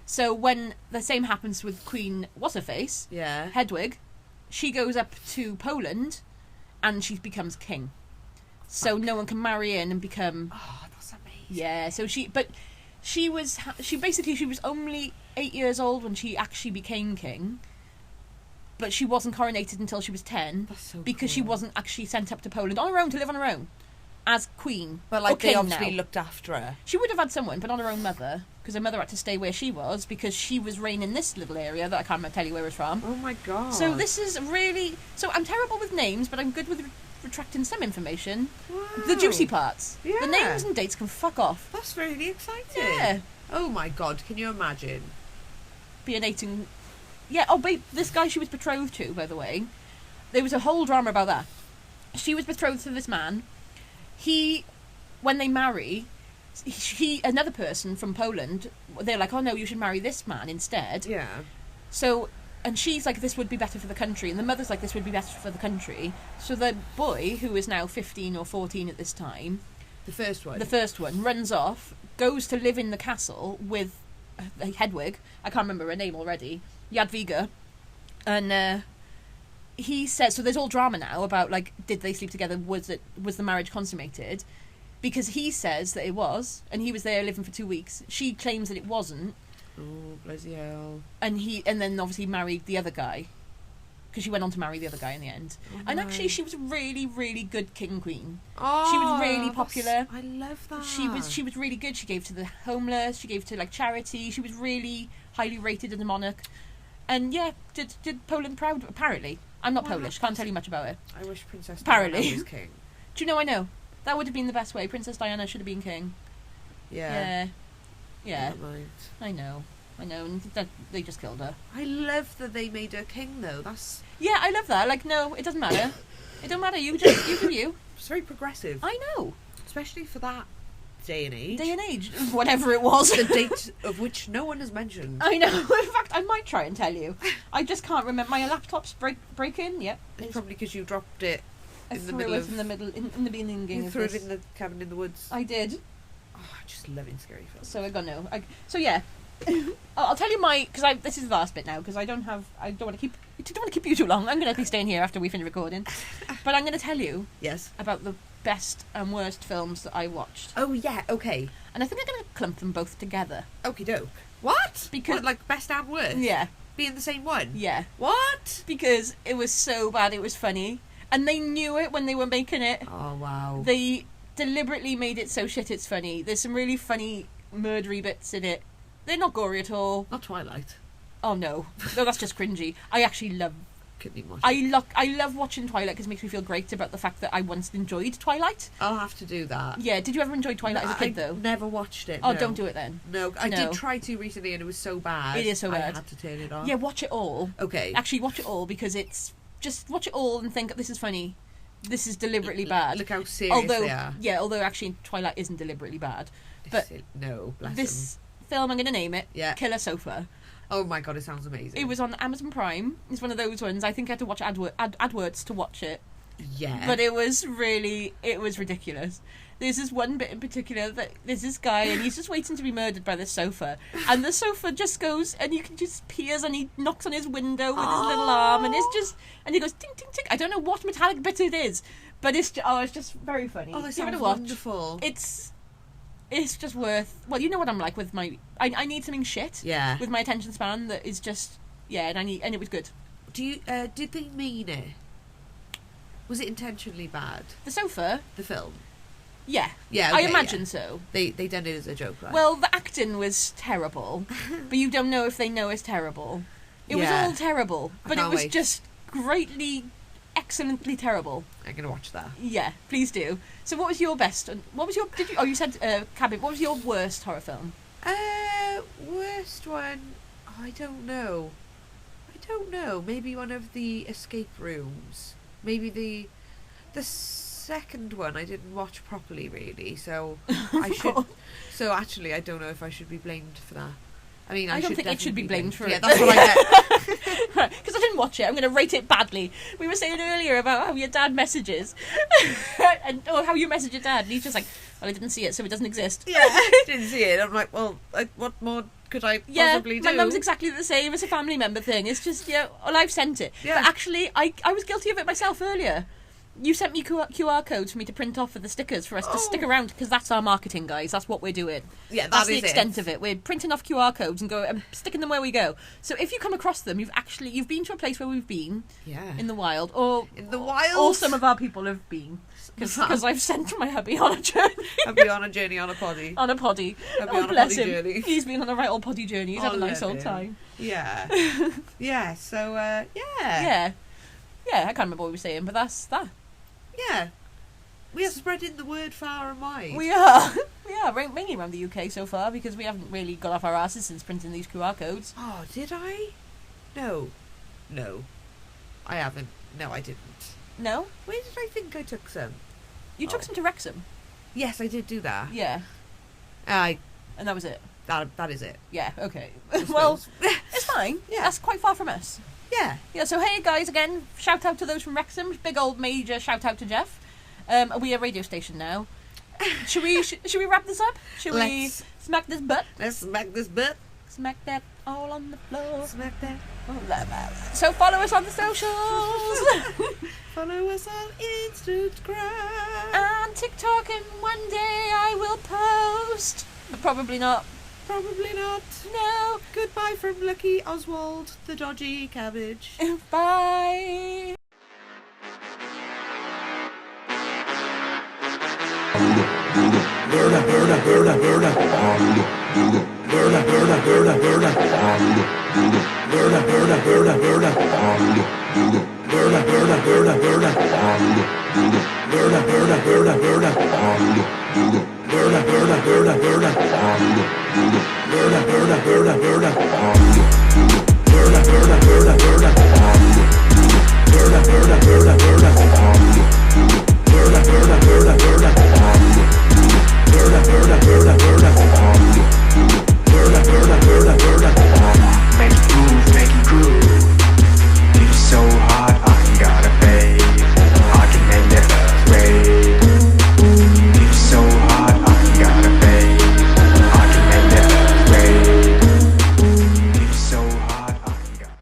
So when the same happens with Queen What's-Her-Face, Hedwig, she goes up to Poland, and she becomes king. So no one can marry in and become... Oh, that's amazing. Yeah, so but she was only 8 years old when she actually became king, but she wasn't coronated until she was 10. That's so because she cool. wasn't actually sent up to Poland on her own to live on her own as queen. But or like they king obviously now. looked after her. She would have had someone, but not her own mother, because her mother had to stay where she was because she was reigning in this little area that I can't tell you where it's from. Oh my god. So this is really... So I'm terrible with names, but I'm good with retracting some information. Wow. The juicy parts. Yeah. The names and dates can fuck off. That's really exciting. Yeah. Oh my god, can you imagine? Being 18... Yeah, oh, babe, this guy she was betrothed to, by the way, there was a whole drama about that. She was betrothed to this man. He, when they marry, another person from Poland, they're like, oh no, you should marry this man instead. Yeah. So, and she's like, this would be better for the country, and the mother's like, this would be better for the country. So the boy, who is now 15 or 14 at this time, The first one. runs off, goes to live in the castle with Hedwig, I can't remember her name already, Jadwiga, and he says, so there's all drama now about, like, did they sleep together, was the marriage consummated, because he says that it was, and he was there living for 2 weeks. She claims that it wasn't. Oh, bloody hell. And then obviously married the other guy, because she went on to marry the other guy in the end. Oh, and no. actually she was a really, really good king queen. Oh, She was really popular. I love that. She was really good. She gave to the homeless, she gave to like charity. She was really highly rated as a monarch. And yeah, did Poland proud, apparently. I'm not Wow. Polish, can't tell you much about it. I wish Princess Apparently. Diana was king. Do you know, I know. That would have been the best way. Princess Diana should have been king. Yeah. Yeah. Never mind. I know. And they just killed her. I love that they made her king though. That's Yeah, I love that. Like, no, it doesn't matter. It don't matter. You do you. it's very progressive. I know. Especially for that day and age. Day and age, whatever it was. The date of which no one has mentioned. I know. In fact, I might try and tell you. I just can't remember. My laptop's breaking. Yep. It's probably because you dropped it I in the threw middle it of... in the middle, in the beginning You of threw this. it in the cabin in the woods. I did. Oh, I just love in scary films. So I got no. So yeah, I'll tell you my, because this is the last bit now, because I don't want to keep you too long. I'm going to be staying here after we finish recording, but I'm going to tell you Yes. about the best and worst films that I watched, Oh yeah. Okay. and I think I'm going to clump them both together. Okie doke. What? Because- What, like best and worst? Yeah, Being the same one. yeah, What? because it was so bad it was funny, and they knew it when they were making it. Oh wow. They deliberately made it so shit it's funny. There's some really funny murdery bits in it. They're not gory at all. Not Twilight. Oh no, that's just cringy. I actually love. Couldn't even watch it. I love watching Twilight because it makes me feel great about the fact that I once enjoyed Twilight. I'll have to do that. Yeah, did you ever enjoy Twilight as a kid I though? never watched it. Oh, no. don't do it then. No, I No. did try to recently and it was so bad. It is so bad. I had to turn it off. Yeah, watch it all. Okay. Actually, watch it all because it's just watch it all and think this is funny. This is deliberately bad. Look how serious although, they are. yeah, although actually Twilight isn't deliberately bad. But no, bless this film, I'm going to name it. Yeah. Killer Sofa. them. Oh my god, it sounds amazing. It was on Amazon Prime. It's one of those ones. I think I had to watch AdWords to watch it. Yeah. But it was ridiculous. There's this one bit in particular that there's this guy and he's just waiting to be murdered by the sofa, and the sofa just goes and you can just peers and he knocks on his window with his little arm, and he goes ting ting ting. I don't know what metallic bit it is, but it's just very funny. Oh, that Give it a sounds watch. wonderful. It's just worth. Well, you know what I'm like with my. I need something shit. Yeah. With my attention span that is just and it was good. Do you? Did they mean it? Was it intentionally bad? The sofa. The film. Yeah. Yeah. I okay, imagine yeah. so. They done it as a joke, right? Well, the acting was terrible, but you don't know if they know it's terrible. It was Yeah. all terrible, I but it can't was wait. just greatly, excellently terrible. I'm gonna watch that. Yeah, please do. So, what was your best? What was your? Did you? Oh, you said Cabin. What was your worst horror film? Worst one. Oh, I don't know. Maybe one of the escape rooms. Maybe the second one I didn't watch properly, really. So I should. So actually, I don't know if I should be blamed for that. I mean, I don't think it should be blamed for Yeah, it. that's what I meant. Because I didn't watch it. I'm going to rate it badly. We were saying earlier about how your dad messages, and how you message your dad, and he's just like, "Well, I didn't see it, so it doesn't exist." Yeah, I didn't see it. I'm like, well, what more could I possibly do? My mum's exactly the same. It's a family member thing. It's just well, I've sent it. Yeah. But actually, I was guilty of it myself earlier. You sent me QR codes for me to print off for the stickers for us to stick around, because that's our marketing, guys. That's what we're doing. Yeah, that's the extent of it. We're printing off QR codes and sticking them where we go. So if you come across them, you've been to a place where we've been. Yeah. In the wild, or some of our people have been, because I've sent my hubby on a journey. Hubby on a journey on a poddy. On a poddy. Hubby on a bless poddy him. journey. He's been on a right old poddy journey. He's had a nice old time. Yeah. Yeah. So yeah. Yeah. Yeah. I can't remember what we were saying, but that's that. Yeah. We are spreading the word far and wide. We are. We are, mainly around the UK so far, because we haven't really got off our asses since printing these QR codes. Oh, did I? No. I haven't. No, I didn't. No? Where did I think I took some? You took some to Wrexham. Yes, I did do that. Yeah. And that was it. That is it. Yeah, okay. Well, it's fine. Yeah. That's quite far from us. Yeah. Yeah, so hey guys, again, shout out to those from Wrexham. Big old major shout out to Jeff. We are a radio station now. Should we wrap this up? We smack this butt? Let's smack this butt. Smack that all on the floor. Smack that. So follow us on the socials. Follow us on Instagram. And TikTok, and one day I will post. But probably not. Probably not. No. Goodbye from Lucky Oswald, the dodgy cabbage. Bye. Burda,